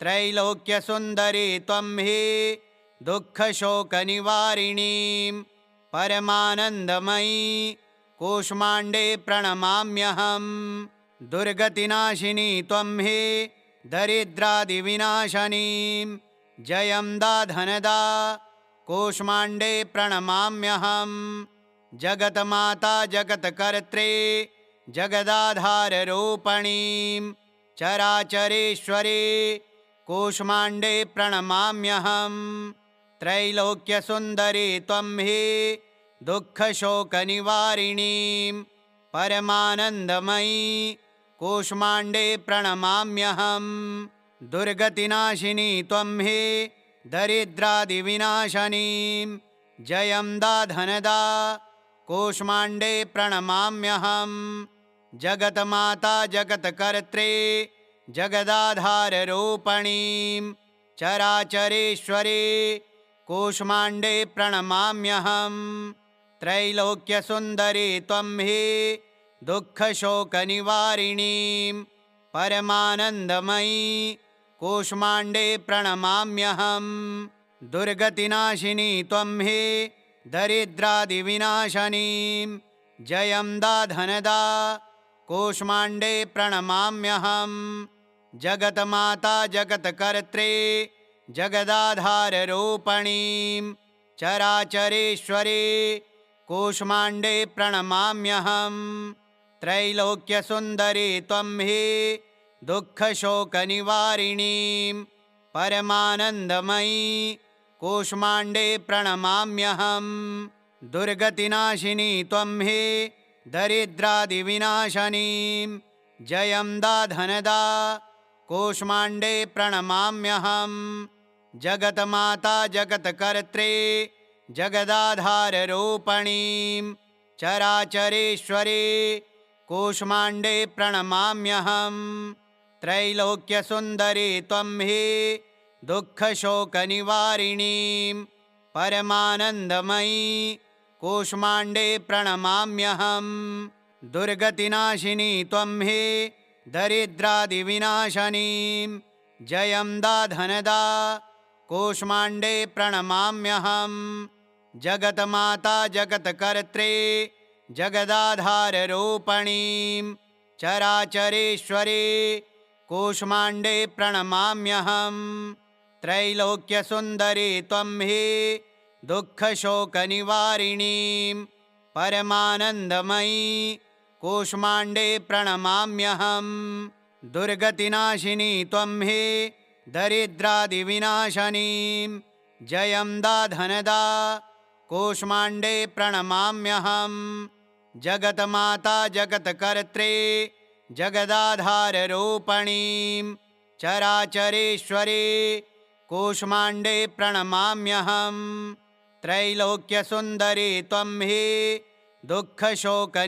Speaker 1: त्रैलोक्यसुन्दरी त्वं हि दुःखशोकनिवारिणीं परमानन्दमयी कूष्माण्डे प्रणमाम्यहम्। दुर्गतिनाशिनी त्वं हि दरिद्रादिविनाशनीं जयं दाधनदा कूष्माण्डे प्रणमाम्यहम्। जगन्माता जगत्कर्त्री जगदाधाररूपिणीं चराचरेश्वरी कूष्माण्डे प्रणमाम्यहम्। त्रैलोक्यसुन्दरी त्वं हि दुःखशोकनिवारिणीं परमानन्दमयी कूष्माण्डे प्रणमाम्यहम्। दुर्गतिनाशिनी त्वं हि दरिद्रादिविनाशनीं जयं दाधनदा कूष्माण्डे प्रणमाम्यहम्। जगन्माता जगत्कर्त्री जगदाधाररूपिणीं चराचरेश्वरी कूष्माण्डे प्रणमाम्यहम्। त्रैलोक्यसुन्दरी त्वं हि दुःखशोकनिवारिणीं परमानन्दमयी कूष्माण्डे प्रणमाम्यहम्। दुर्गतिनाशिनी त्वं हि दरिद्रादिविनाशनीं जयं दाधनदा कूष्माण्डे प्रणमाम्यहम्। जगन्माता जगत्कर्त्री जगदाधाररूपिणीं चराचरेश्वरी कूष्माण्डे प्रणमाम्यहम्। त्रैलोक्यसुन्दरी त्वं हि दुःखशोकनिवारिणीं परमानन्दमयी कूष्माण्डे प्रणमाम्यहम्। दुर्गतिनाशिनी त्वं हे दरिद्रादिविनाशनीं जयं दाधनदा कूष्माण्डे प्रणमाम्यहम्। जगन्माता जगत्कर्त्रे जगदाधाररूपिणीं चराचरेश्वरे कूष्माण्डे प्रणमाम्यहम्। त्रैलोक्यसुन्दरी त्वं हि दुःखशोकनिवारिणीं परमानन्दमयी कूष्माण्डे प्रणमाम्यहम्। दुर्गतिनाशिनी त्वं हि दरिद्रादिविनाशनीं जयं दाधनदा कूष्माण्डे प्रणमाम्यहम्। जगन्माता जगत्कर्त्रे जगदाधाररूपिणीं चराचरेश्वरे कूष्माण्डे प्रणमाम्यहम्। त्रैलोक्यसुन्दरी त्वं हि दुःखशोकनिवारिणीं परमानन्दमयी कूष्माण्डे प्रणमाम्यहम्। दुर्गतिनाशिनी त्वं हि दरिद्रादिविनाशनीं जयं दाधनदा कूष्माण्डे प्रणमाम्यहम्। जगन्माता जगत्कर्त्रे जगदाधाररूपिणीं चराचरेश्वरे कूष्माण्डे प्रणमाम्यहम्। त्रैलोक्यसुन्दरी त्वं हि दुःखशोकनिवारिणीं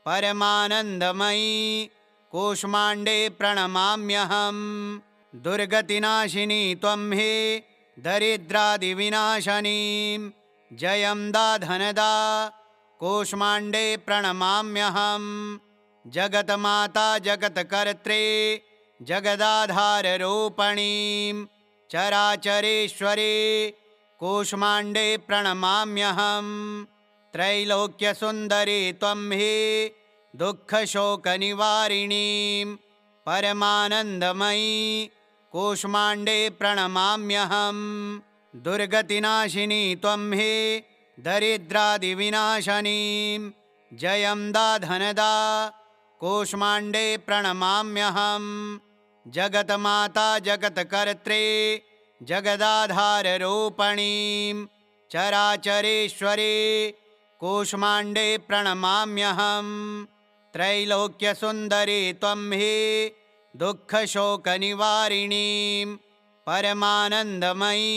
Speaker 1: परमानन्दमयी कूष्माण्डे प्रणमाम्यहम्। दुर्गतिनाशिनी त्वं हि दरिद्रादिविनाशनीं जयं दाधनदा कूष्माण्डे प्रणमाम्यहम्। जगन्माता जगत्कर्त्रे जगदाधाररूपिणीं चराचरेश्वरे कूष्माण्डे प्रणमाम्यहम्। त्रैलोक्यसुन्दरी त्वं हि दुःखशोकनिवारिणीं परमानन्दमयी कूष्माण्डे प्रणमाम्यहम्। दुर्गतिनाशिनी त्वं हि दरिद्रादिविनाशनीं जयं दाधनदा कूष्माण्डे प्रणमाम्यहम्। जगन्माता जगत्कर्त्रे जगदाधाररूपिणीं चराचरेश्वरे कूष्माण्डे प्रणमाम्यहम्। त्रैलोक्यसुन्दरी त्वं हि दुःखशोकनिवारिणीं परमानन्दमयी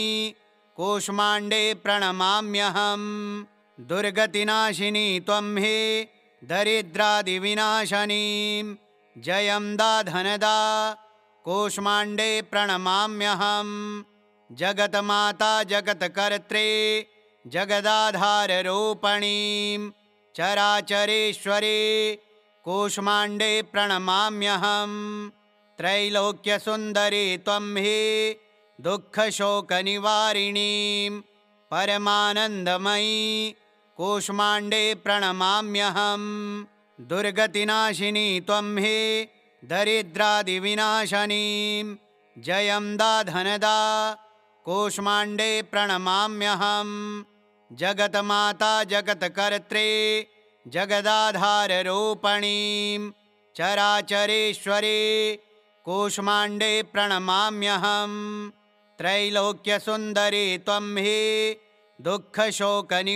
Speaker 1: कूष्माण्डे प्रणमाम्यहम्। दुर्गतिनाशिनी त्वं हि दरिद्रादिविनाशनीं जयं दाधनदा कूष्माण्डे प्रणमाम्यहम्। जगन्माता जगत्कर्त्रे जगदाधाररूपिणीं चराचरेश्वरे कूष्माण्डे प्रणमाम्यहम्। त्रैलोक्यसुन्दरी त्वं हि दुःखशोकनिवारिणीं परमानन्दमयी कूष्माण्डे प्रणमाम्यहम्। दुर्गतिनाशिनी त्वं हि दरिद्रादिविनाशनीं जयं दाधनदा कूष्माण्डे प्रणमाम्यहम्। जगन्माता जगत्कर्त्रे जगदाधाररूपिणीं चराचरेश्वरे कूष्माण्डे प्रणमाम्यहम्। त्रैलोक्यसुन्दरी त्वं हि दुःखशोकनिवारिणीं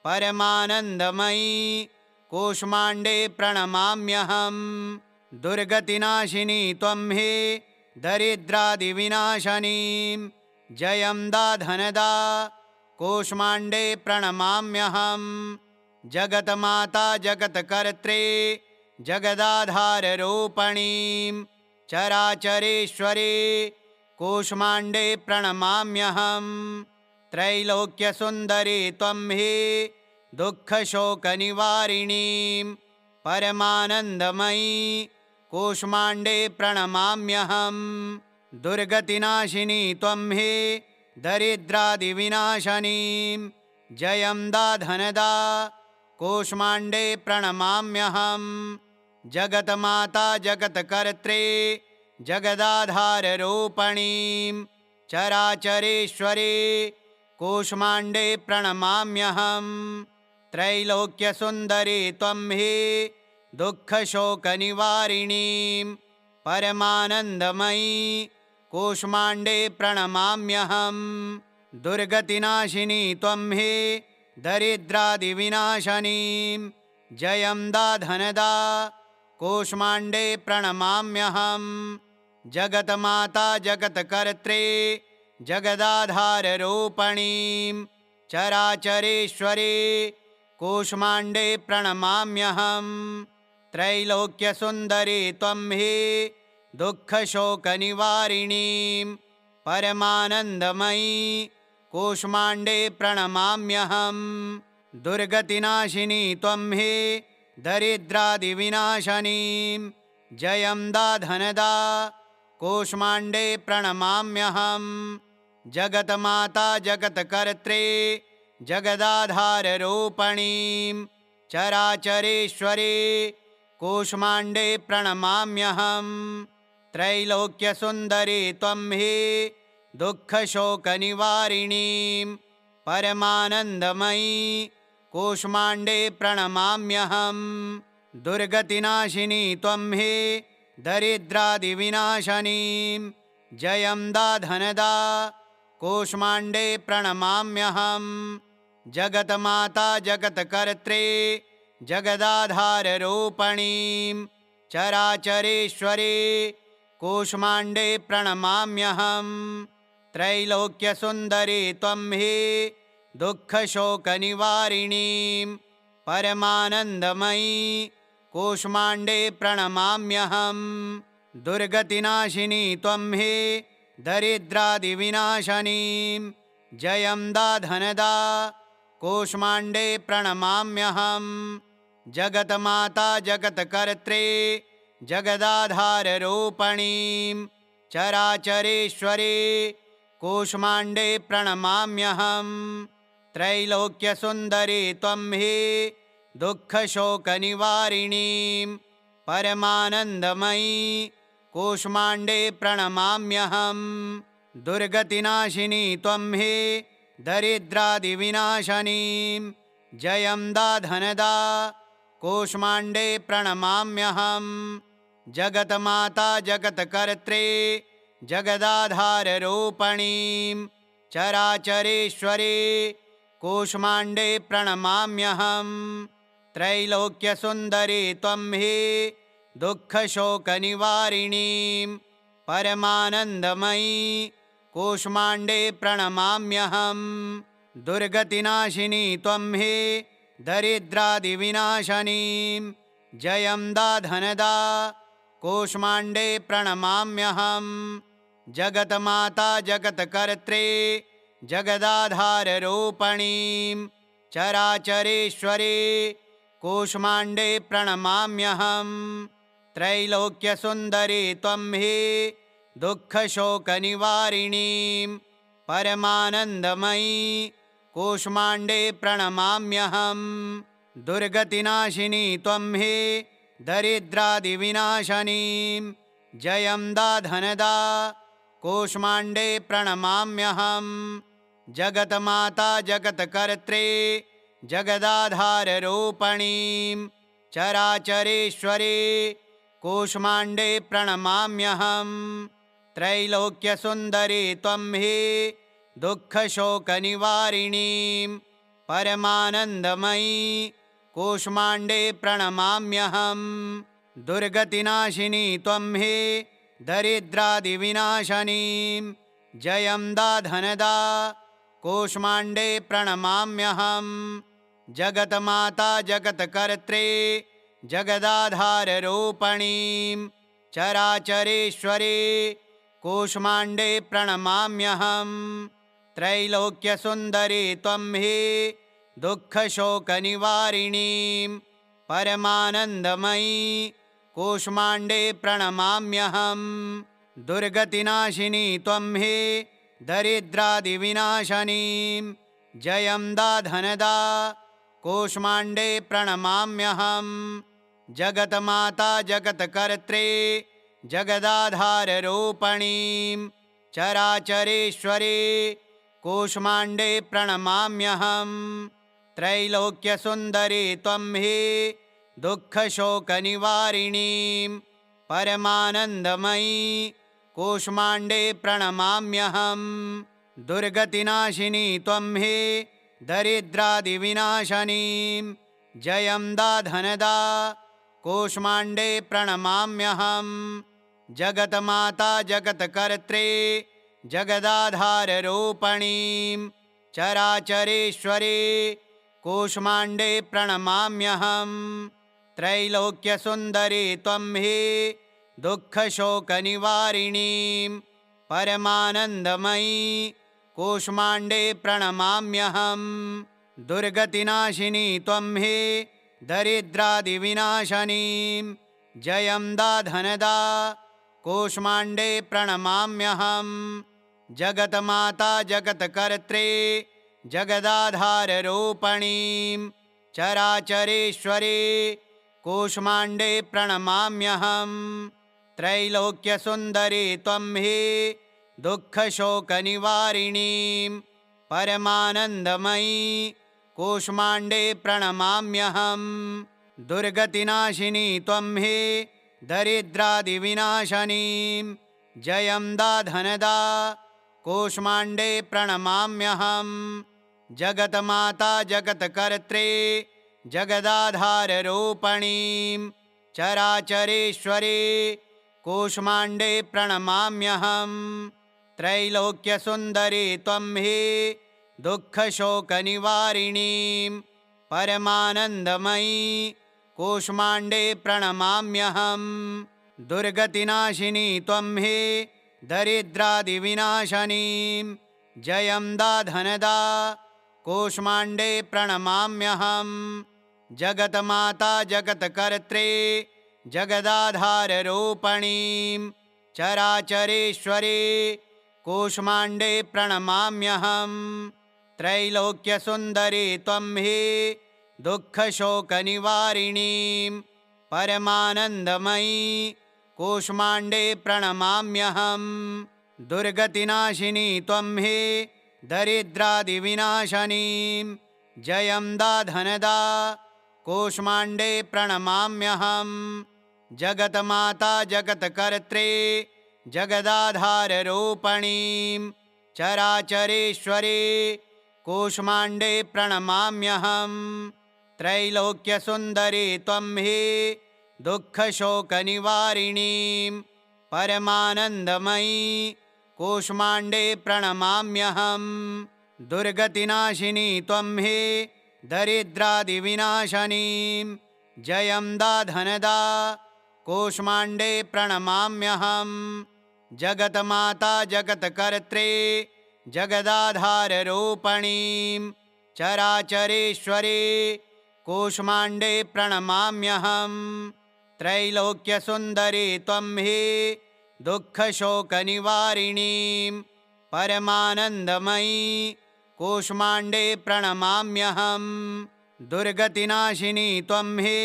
Speaker 1: परमानन्दमयी कूष्माण्डे प्रणमाम्यहम्। दुर्गतिनाशिनी त्वं हि दरिद्रादिविनाशनीं जयं दाधनदा कूष्माण्डे प्रणमाम्यहम्। जगन्माता जगत्कर्त्रे जगदाधाररूपिणीं चराचरेश्वरे कूष्माण्डे प्रणमाम्यहम्। त्रैलोक्यसुन्दरी त्वं हि दुःखशोकनिवारिणीं परमानन्दमयी कूष्माण्डे प्रणमाम्यहम्। दुर्गतिनाशिनी त्वं हि दरिद्रादिविनाशनीं जयं दाधनदा कूष्माण्डे प्रणमाम्यहम्। जगन्माता जगत्कर्त्रे जगदाधाररूपिणीं चराचरेश्वरे कूष्माण्डे प्रणमाम्यहम्। त्रैलोक्यसुन्दरी त्वं हि दुःखशोकनिवारिणीं परमानन्दमयी कूष्माण्डे प्रणमाम्यहम्। दुर्गतिनाशिनी त्वं हि दरिद्रादिविनाशनीं जयं दाधनदा कूष्माण्डे प्रणमाम्यहम्। जगन्माता जगत्कर्त्री जगदाधाररूपिणीं चराचरेश्वरी कूष्माण्डे प्रणमाम्यहम्। त्रैलोक्यसुन्दरी त्वं हि दुःखशोकनिवारिणीं परमानन्दमयी कूष्माण्डे प्रणमाम्यहम्। दुर्गतिनाशिनी त्वं हि दरिद्रादिविनाशनीं जयं दाधनदा कूष्माण्डे प्रणमाम्यहम्। जगन्माता जगत्कर्त्री जगदाधाररूपिणीं चराचरेश्वरी कूष्माण्डे प्रणमाम्यहम्। त्रैलोक्यसुन्दरी त्वं हि दुःखशोकनिवारिणीं परमानन्दमयी कूष्माण्डे प्रणमाम्यहम्। दुर्गतिनाशिनी त्वं हि दरिद्रादिविनाशनीं जयं दाधनदा कूष्माण्डे प्रणमाम्यहम्। जगन्माता जगत्कर्त्री जगदाधाररूपिणीं चराचरेश्वरी कूष्माण्डे प्रणमाम्यहम्। त्रैलोक्यसुन्दरी त्वं हि दुःखशोकनिवारिणीं परमानन्दमयी कूष्माण्डे प्रणमाम्यहम्। दुर्गतिनाशिनी त्वं हि दरिद्रादिविनाशनीं जयं दाधनदा कूष्माण्डे प्रणमाम्यहम्। जगन्माता जगत्कर्त्री जगदाधाररूपिणीं चराचरेश्वरी कूष्माण्डे प्रणमाम्यहम्। त्रैलोक्यसुन्दरी त्वं हि दुःखशोकनिवारिणीं परमानन्दमयी कूष्माण्डे प्रणमाम्यहम्। दुर्गतिनाशिनी त्वं हि दरिद्रादिविनाशनीं जयं दाधनदा कूष्माण्डे प्रणमाम्यहम्। जगन्माता जगत्कर्त्री जगदाधाररूपिणीं चराचरेश्वरी कूष्माण्डे प्रणमाम्यहम्। त्रैलोक्यसुन्दरी त्वं हि दुःखशोकनिवारिणीं परमानन्दमयी कूष्माण्डे प्रणमाम्यहम्। दुर्गतिनाशिनी त्वं हि दरिद्रादिविनाशनीं जयं दाधनदा कूष्माण्डे प्रणमाम्यहम्। जगन्माता जगत्कर्त्री जगदाधाररूपिणीं चराचरेश्वरी कूष्माण्डे प्रणमाम्यहम्। त्रैलोक्यसुन्दरी त्वं हि दुःखशोकनिवारिणीं परमानन्दमयी कूष्माण्डे प्रणमाम्यहम्। दुर्गतिनाशिनी त्वं हि दरिद्रादिविनाशनीं जयं दाधनदा कूष्माण्डे प्रणमाम्यहम्। जगन्माता जगत्कर्त्री जगदाधाररूपिणीं चराचरेश्वरी कूष्माण्डे प्रणमाम्यहम्। त्रैलोक्यसुन्दरी त्वं हि दुःखशोकनिवारिणीं परमानन्दमयी कूष्माण्डे प्रणमाम्यहम्। दुर्गतिनाशिनी त्वं हि दरिद्रादिविनाशनीं जयं दाधनदा कूष्माण्डे प्रणमाम्यहम्। जगन्माता जगत्कर्त्री जगदाधाररूपिणीं चराचरेश्वरी कूष्माण्डे प्रणमाम्यहम्। त्रैलोक्यसुन्दरी त्वं हि दुःखशोकनिवारिणीं परमानन्दमयी कूष्माण्डे प्रणमाम्यहम्। दुर्गतिनाशिनी त्वं हि दरिद्रादिविनाशनीं जयं दाधनदा कूष्माण्डे प्रणमाम्यहम्। जगन्माता जगत्कर्त्री जगदाधाररूपिणीं चराचरेश्वरी कूष्माण्डे प्रणमाम्यहम्। त्रैलोक्यसुन्दरी त्वं हि दुःखशोकनिवारिणीं परमानन्दमयी कूष्माण्डे प्रणमाम्यहम्। दुर्गतिनाशिनी त्वं हे दरिद्रादिविनाशनीं जयं दाधनदा कूष्माण्डे प्रणमाम्यहम्। जगन्माता जगत्कर्त्री जगदाधाररूपिणीं चराचरेश्वरी कूष्माण्डे प्रणमाम्यहम्। त्रैलोक्यसुन्दरी त्वं हि दुःखशोकनिवारिणीं परमानन्दमयी कूष्माण्डे प्रणमाम्यहम्। दुर्गतिनाशिनी त्वं हि दरिद्रादिविनाशनीं जयं दाधनदा कूष्माण्डे प्रणमाम्यहम्। जगन्माता जगत्कर्त्री जगदाधाररूपिणीं चराचरेश्वरी कूष्माण्डे प्रणमाम्यहम्। त्रैलोक्यसुन्दरी त्वं हि दुःखशोकनिवारिणीं परमानन्दमयी कूष्माण्डे प्रणमाम्यहम्। दुर्गतिनाशिनी त्वं हि दरिद्रादिविनाशनीं जयं दाधनदा कूष्माण्डे प्रणमाम्यहम्। जगन्माता जगत्कर्त्री जगदाधाररूपिणीं चराचरेश्वरी कूष्माण्डे प्रणमाम्यहम्। त्रैलोक्यसुन्दरी त्वं हि दुःखशोकनिवारिणीं परमानन्दमयी कूष्माण्डे प्रणमाम्यहम्। दुर्गतिनाशिनी त्वं हि दरिद्रादिविनाशनीं जयं दाधनदा कूष्माण्डे प्रणमाम्यहम्। जगन्माता जगत्कर्त्री जगदाधाररूपिणीं चराचरेश्वरी कूष्माण्डे प्रणमाम्यहम्। त्रैलोक्यसुन्दरी त्वं हि दुःखशोकनिवारिणीं परमानन्दमयी कूष्माण्डे प्रणमाम्यहम्। दुर्गतिनाशिनी त्वं हि दरिद्रादिविनाशनीं जयं दाधनदा कूष्माण्डे प्रणमाम्यहम्। जगन्माता जगत्कर्त्री जगदाधाररूपिणीं चराचरेश्वरी कूष्माण्डे प्रणमाम्यहम्। त्रैलोक्यसुन्दरी त्वं हि दुःखशोकनिवारिणीं परमानन्दमयी कूष्माण्डे प्रणमाम्यहम्। दुर्गतिनाशिनी त्वं हि दरिद्रादिविनाशनीं जयं दाधनदा कूष्माण्डे प्रणमाम्यहम्। जगन्माता जगत्कर्त्री जगदाधाररूपिणीं चराचरेश्वरी कूष्माण्डे प्रणमाम्यहम्। त्रैलोक्यसुन्दरी त्वं हि दुःखशोकनिवारिणीं परमानन्दमयी कूष्माण्डे प्रणमाम्यहम्। दुर्गतिनाशिनी त्वं हि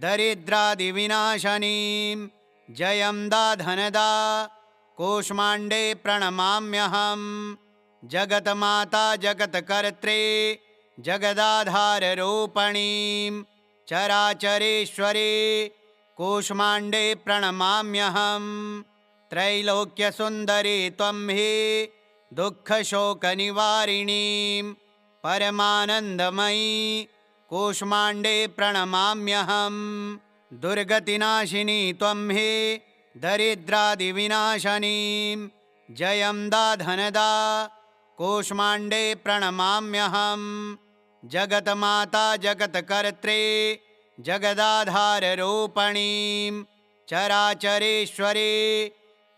Speaker 1: दरिद्रादिविनाशनीं जयं दाधनदा कूष्माण्डे प्रणमाम्यहम्। जगन्माता जगत्कर्त्री जगदाधाररूपिणीं चराचरेश्वरी कूष्माण्डे प्रणमाम्यहम्। त्रैलोक्यसुन्दरी त्वं हि दुःखशोकनिवारिणीं परमानन्दमयी कूष्माण्डे प्रणमाम्यहम्। दुर्गतिनाशिनी त्वं हि दरिद्रादिविनाशनीं जयं दाधनदा कूष्माण्डे प्रणमाम्यहम्। जगन्माता जगत्कर्त्री जगदाधाररूपिणीं चराचरेश्वरी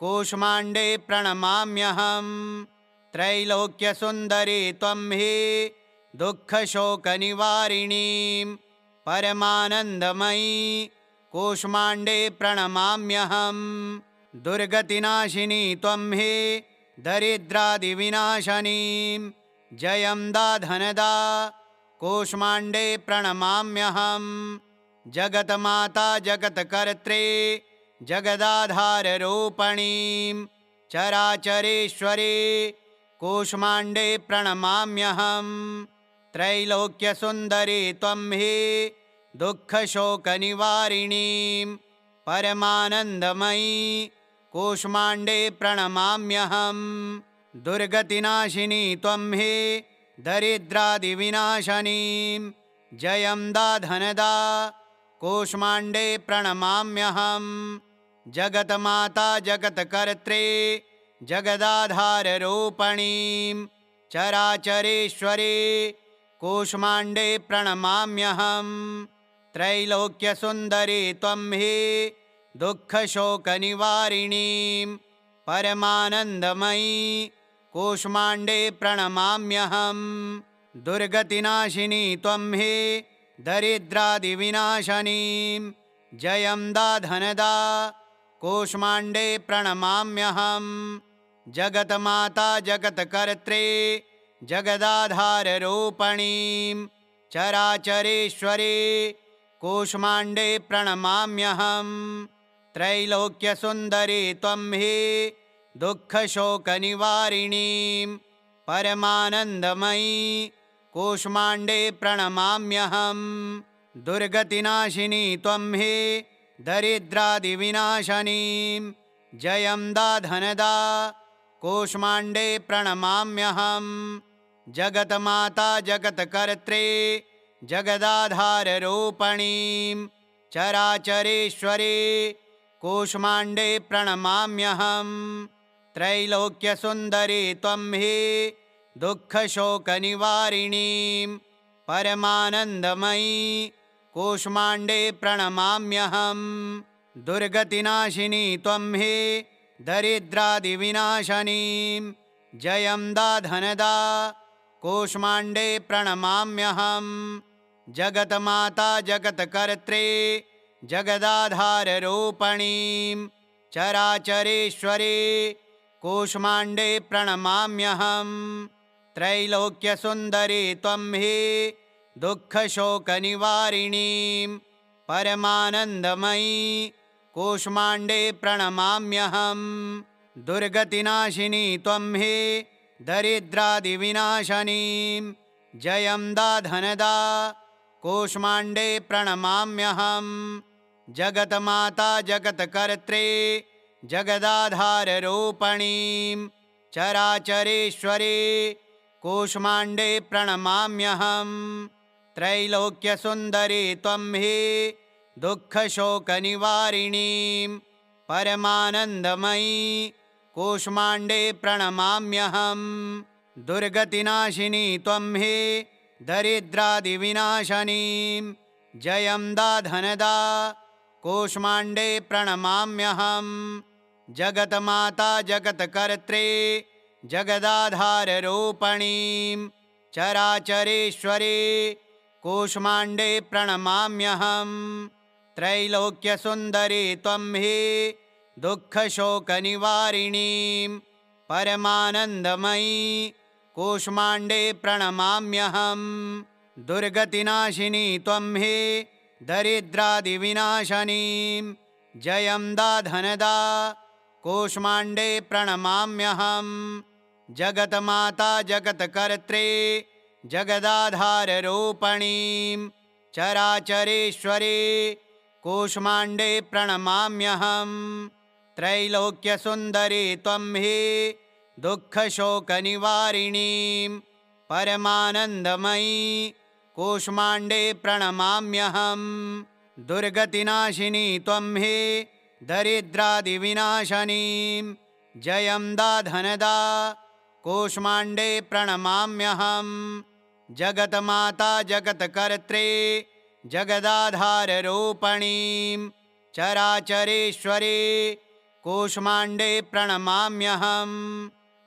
Speaker 1: कूष्माण्डे प्रणमाम्यहम्। त्रैलोक्यसुन्दरी त्वं हि दुःखशोकनिवारिणीं परमानन्दमयी कूष्माण्डे प्रणमाम्यहम्। दुर्गतिनाशिनी त्वं हि दरिद्रादिविनाशनीं जयं दाधनदा कूष्माण्डे प्रणमाम्यहम्। जगन्माता जगत्कर्त्री जगदाधाररूपिणीं चराचरेश्वरी कूष्माण्डे प्रणमाम्यहम्। त्रैलोक्यसुन्दरी त्वं हि दुःखशोकनिवारिणीं परमानन्दमयी कूष्माण्डे प्रणमाम्यहम्। दुर्गतिनाशिनी त्वं हे दरिद्रादिविनाशनीं जयं दाधनदा कूष्माण्डे प्रणमाम्यहम्। जगन्माता जगत्कर्त्रे जगदाधाररूपिणीं चराचरेश्वरे कूष्माण्डे प्रणमाम्यहम्। त्रैलोक्यसुन्दरी त्वं हे दुःखशोकनिवारिणीं परमानन्दमयी कूष्माण्डे प्रणमाम्यहम्। दुर्गतिनाशिनी त्वं हे दरिद्रादिविनाशनीं जयं दाधनदा कूष्माण्डे प्रणमाम्यहम्। जगन्माता जगत्कर्त्रे जगदाधाररूपिणीं चराचरेश्वरे कूष्माण्डे प्रणमाम्यहम्। त्रैलोक्यसुन्दरी त्वं हे दुःखशोकनिवारिणीं परमानन्दमयी कूष्माण्डे प्रणमाम्यहम्। दुर्गतिनाशिनी त्वं हे दरिद्रादिविनाशनीं जयं दाधनदा कूष्माण्डे प्रणमाम्यहम्। जगन्माता जगत्कर्त्रे जगदाधाररूपिणीं चराचरेश्वरे कूष्माण्डे प्रणमाम्यहम्। त्रैलोक्यसुन्दरी त्वं हे दुःखशोकनिवारिणीं परमानन्दमयी कूष्माण्डे प्रणमाम्यहम्। दुर्गतिनाशिनी त्वं हे दरिद्रादिविनाशनीं जयं दाधनदा कूष्माण्डे प्रणमाम्यहम्। जगन्माता जगत्कर्त्रे जगदाधाररूपिणीं चराचरेश्वरे कूष्माण्डे प्रणमाम्यहम्। त्रैलोक्यसुन्दरी त्वं हे दुःखशोकनिवारिणीं परमानन्दमयी कूष्माण्डे प्रणमाम्यहम्। दुर्गतिनाशिनी त्वं हे दरिद्रादिविनाशनीं जयं दाधनदा कूष्माण्डे प्रणमाम्यहम्। जगन्माता जगत्कर्त्रे जगदाधाररूपिणीं चराचरेश्वरे कूष्माण्डे प्रणमाम्यहम्। त्रैलोक्यसुन्दरी त्वं हे दुःखशोकनिवारिणीं परमानन्दमयी कूष्माण्डे प्रणमाम्यहम्। दुर्गतिनाशिनी त्वं हे दरिद्रादिविनाशनीं जयं दाधनदा कूष्माण्डे प्रणमाम्यहम्। जगन्माता जगत्कर्त्रे जगदाधाररूपिणीं चराचरेश्वरे कूष्माण्डे प्रणमाम्यहम्। त्रैलोक्यसुन्दरी त्वं हे दुःखशोकनिवारिणीं परमानन्दमयी कूष्माण्डे प्रणमाम्यहम्। दुर्गतिनाशिनी त्वं हे दरिद्रादिविनाशनीं जयं दाधनदा कूष्माण्डे प्रणमाम्यहम्। जगन्माता जगत्कर्त्रे जगदाधाररूपिणीं चराचरेश्वरे कूष्माण्डे प्रणमाम्यहम्। त्रैलोक्यसुन्दरी त्वं हे दुःखशोकनिवारिणीं परमानन्दमयी कूष्माण्डे प्रणमाम्यहम्। दुर्गतिनाशिनी त्वं हे दरिद्रादिविनाशनीं जयं दाधनदा कूष्माण्डे प्रणमाम्यहम्। जगन्माता जगत्कर्त्रे जगदाधाररूपिणीं चराचरेश्वरे कूष्माण्डे प्रणमाम्यहम्।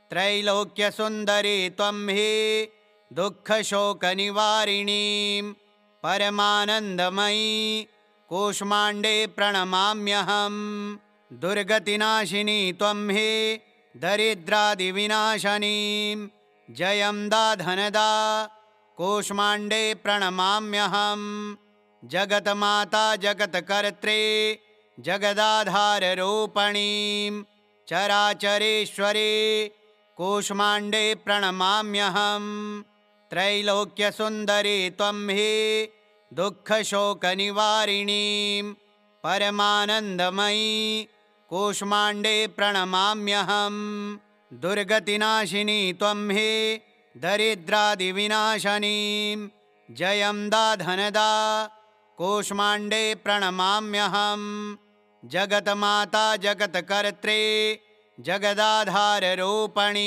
Speaker 1: त्रैलोक्यसुन्दरी त्वं हे दुःखशोकनिवारिणीं परमानन्दमयी कूष्माण्डे प्रणमाम्यहम्। दुर्गतिनाशिनी त्वं हे दरिद्रादिविनाशनीं जयं दाधनदा कूष्माण्डे प्रणमाम्यहम्। जगन्माता जगत्कर्त्रे जगदाधाररूपिणीं चराचरेश्वरे कूष्माण्डे प्रणमाम्यहम्। त्रैलोक्यसुन्दरी त्वं हे दुःखशोकनिवारिणीं परमानन्दमयी कूष्माण्डे प्रणमाम्यहम्। दुर्गतिनाशिनी त्वं हि दरिद्रादिविनाशनीं जयं दाधनदा कूष्माण्डे प्रणमाम्यहम्। जगन्माता जगत्कर्त्री जगदाधाररूपिणीं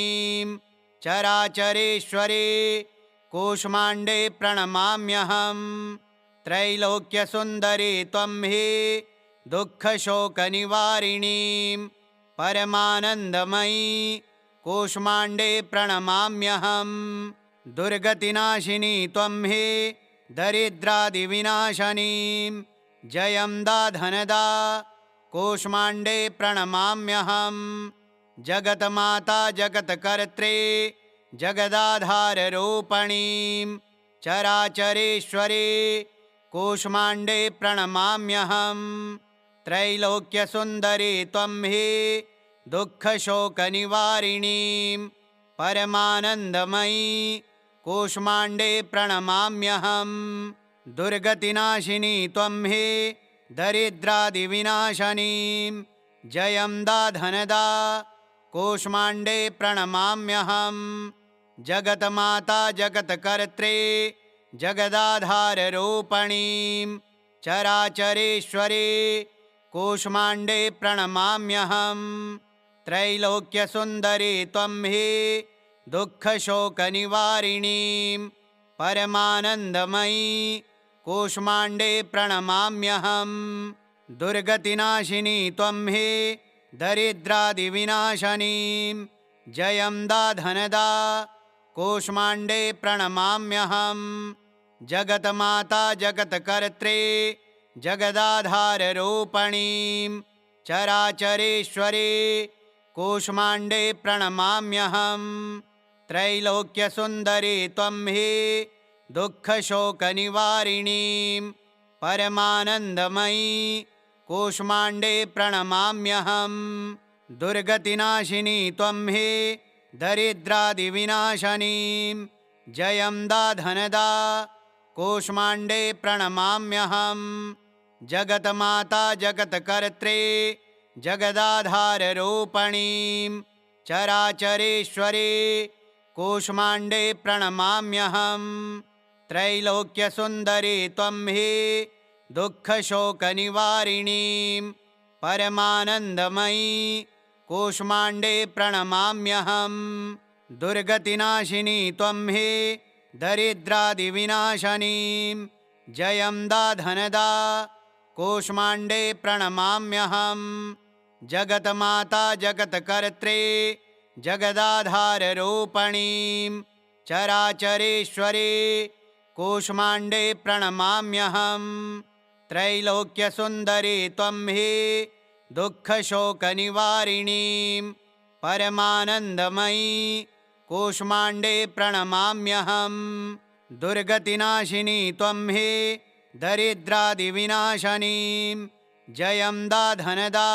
Speaker 1: चराचरेश्वरी कूष्माण्डे प्रणमाम्यहम्। त्रैलोक्यसुन्दरी त्वं हि दुःखशोकनिवारिणीं परमानन्दमयी कूष्माण्डे प्रणमाम्यहम्। दुर्गतिनाशिनी त्वं हि दरिद्रादिविनाशनीं जयं दाधनदा कूष्माण्डे प्रणमाम्यहम्। जगन्माता जगत्कर्त्री जगदाधाररूपिणीं चराचरेश्वरी कूष्माण्डे प्रणमाम्यहम्। त्रैलोक्यसुन्दरी त्वं हि दुःखशोकनिवारिणीं परमानन्दमयी कूष्माण्डे प्रणमाम्यहम्। दुर्गतिनाशिनी त्वं हि दरिद्रादिविनाशनीं जयं दाधनदा कूष्माण्डे प्रणमाम्यहम्। जगन्माता जगत्कर्त्री जगदाधाररूपिणीं चराचरेश्वरी कूष्माण्डे प्रणमाम्यहम्। त्रैलोक्यसुन्दरी त्वं हि दुःखशोकनिवारिणीं परमानन्दमयी कूष्माण्डे प्रणमाम्यहम्। दुर्गतिनाशिनी त्वं हि दरिद्रादिविनाशनीं जयं दाधनदा कूष्माण्डे प्रणमाम्यहम्। जगन्माता जगत्कर्त्री जगदाधाररूपिणीं चराचरेश्वरी कूष्माण्डे प्रणमाम्यहम्। त्रैलोक्यसुन्दरी त्वं हि दुःखशोकनिवारिणीं परमानन्दमयी कूष्माण्डे प्रणमाम्यहम्। दुर्गतिनाशिनी त्वं हि दरिद्रादिविनाशनीं जयं दाधनदा कूष्माण्डे प्रणमाम्यहम्। जगन्माता जगत्कर्त्री जगदाधाररूपिणीं चराचरेश्वरी कूष्माण्डे प्रणमाम्यहम्। त्रैलोक्यसुन्दरी त्वं हि दुःखशोकनिवारिणीं परमानन्दमयी कूष्माण्डे प्रणमाम्यहम्। दुर्गतिनाशिनी त्वं हि दरिद्रादिविनाशनीं जयं दाधनदा कूष्माण्डे प्रणमाम्यहम्। जगन्माता जगत्कर्त्री जगदाधाररूपिणीं चराचरेश्वरी कूष्माण्डे प्रणमाम्यहम्। त्रैलोक्यसुन्दरी त्वं हि दुःखशोकनिवारिणीं परमानन्दमयी कूष्माण्डे प्रणमाम्यहम्। दुर्गतिनाशिनी त्वं हि दरिद्रादिविनाशनीं जयं दाधनदा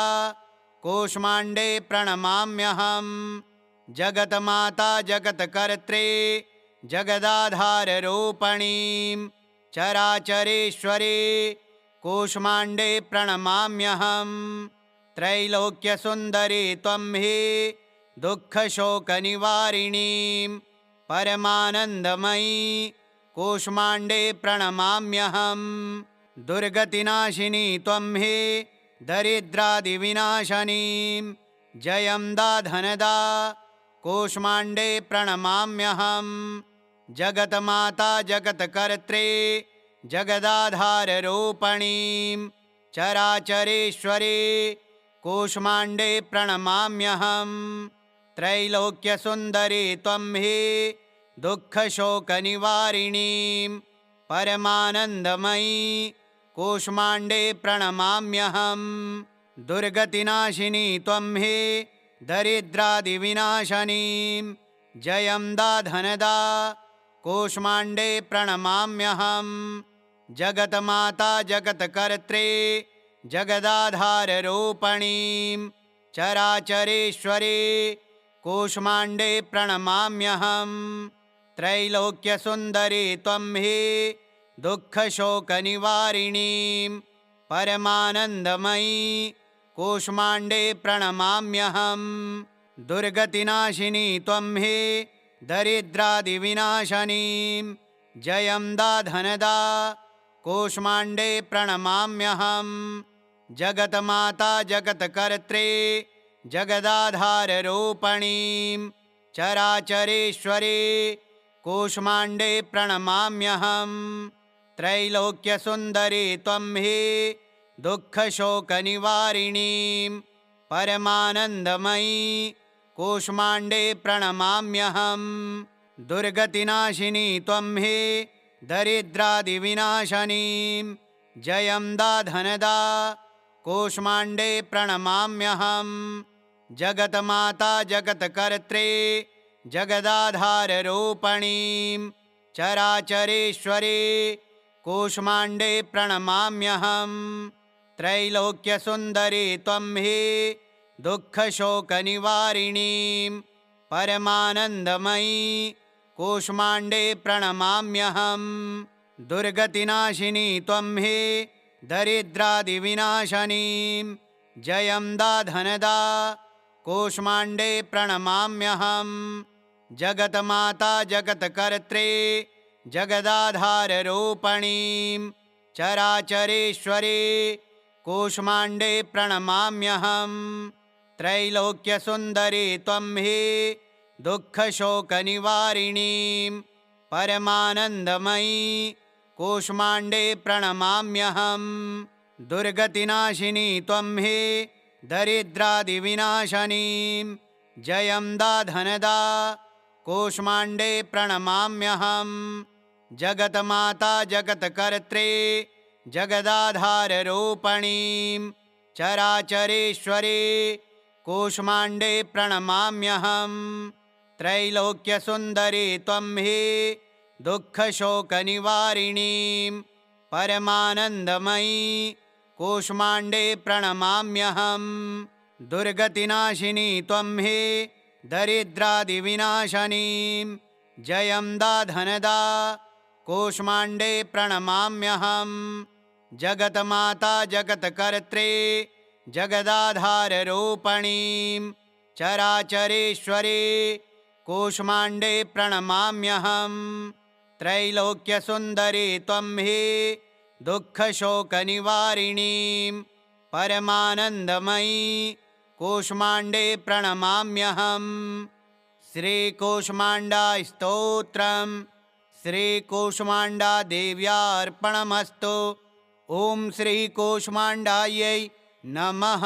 Speaker 1: कूष्माण्डे प्रणमाम्यहम्। जगन्माता जगत्कर्त्री जगदाधाररूपिणीं चराचरेश्वरी कूष्माण्डे प्रणमाम्यहम्। त्रैलोक्यसुन्दरी त्वं हि दुःखशोकनिवारिणीं परमानन्दमयी कूष्माण्डे प्रणमाम्यहम्। दुर्गतिनाशिनी त्वं हि दरिद्रादिविनाशनीं जयं दाधनदा कूष्माण्डे प्रणमाम्यहम्। जगन्माता जगत्कर्त्री जगदाधाररूपिणीं चराचरेश्वरी कूष्माण्डे प्रणमाम्यहम्। त्रैलोक्यसुन्दरी त्वं हि दुःखशोकनिवारिणीं परमानन्दमयी कूष्माण्डे प्रणमाम्यहम्। दुर्गतिनाशिनी त्वं हि दरिद्रादिविनाशनीं जयं दाधनदा कूष्माण्डे प्रणमाम्यहम्। जगन्माता जगत्कर्त्री जगदाधाररूपिणीं चराचरेश्वरी कूष्माण्डे प्रणमाम्यहम्। त्रैलोक्यसुन्दरी त्वं हि दुःखशोकनिवारिणीं परमानन्दमयी कूष्माण्डे प्रणमाम्यहम्। दुर्गतिनाशिनी त्वं हे दरिद्रादिविनाशनीं जयं दाधनदा कूष्माण्डे प्रणमाम्यहम्। जगन्माता जगत्कर्त्रे जगदाधाररूपिणीं चराचरेश्वरे कूष्माण्डे प्रणमाम्यहम्। त्रैलोक्यसुन्दरी त्वं हे दुःखशोकनिवारिणीं परमानन्दमयी कूष्माण्डे प्रणमाम्यहम्। दुर्गतिनाशिनी त्वं हे दरिद्रादिविनाशनीं जयं दाधनदा कूष्माण्डे प्रणमाम्यहम्। जगन्माता जगत्कर्त्रे जगदाधाररूपिणीं चराचरेश्वरे कूष्माण्डे प्रणमाम्यहम्। त्रैलोक्यसुन्दरी त्वं हे दुःखशोकनिवारिणीं परमानन्दमयी कूष्माण्डे प्रणमाम्यहम्। दुर्गतिनाशिनी त्वं हे दरिद्रादिविनाशनीं जयं दाधनदा कूष्माण्डे प्रणमाम्यहम्। जगन्माता जगत्कर्त्रे जगदाधाररूपिणीं चराचरेश्वरे कूष्माण्डे प्रणमाम्यहम्। त्रैलोक्यसुन्दरी त्वं हे दुःखशोकनिवारिणीं परमानन्दमयी कूष्माण्डे प्रणमाम्यहम्। दुर्गतिनाशिनी त्वं हे दरिद्रादिविनाशनीं जयं दाधनदा कूष्माण्डे प्रणमाम्यहम्। जगन्माता जगत्कर्त्रे जगदाधाररूपिणीं चराचरेश्वरे कूष्माण्डे प्रणमाम्यहम्। त्रैलोक्यसुन्दरी त्वं हे दुःखशोकनिवारिणीं परमानन्दमयी कूष्माण्डे प्रणमाम्यहम्। दुर्गतिनाशिनी त्वं हे दरिद्रादिविनाशनीं जयं दाधनदा कूष्माण्डे प्रणमाम्यहम्। जगन्माता जगत्कर्त्रे जगदाधाररूपिणीं चराचरेश्वरे कूष्माण्डे प्रणमाम्यहम्। त्रैलोक्यसुन्दरी त्वं हे दुःखशोकनिवारिणीं परमानन्दमयी कूष्माण्डे प्रणमाम्यहम्। श्रीकूष्माण्डाय स्तोत्रम् श्रीकूष्माण्डादेव्यार्पणमस्तु। ॐ श्रीकूष्माण्डायै नमः।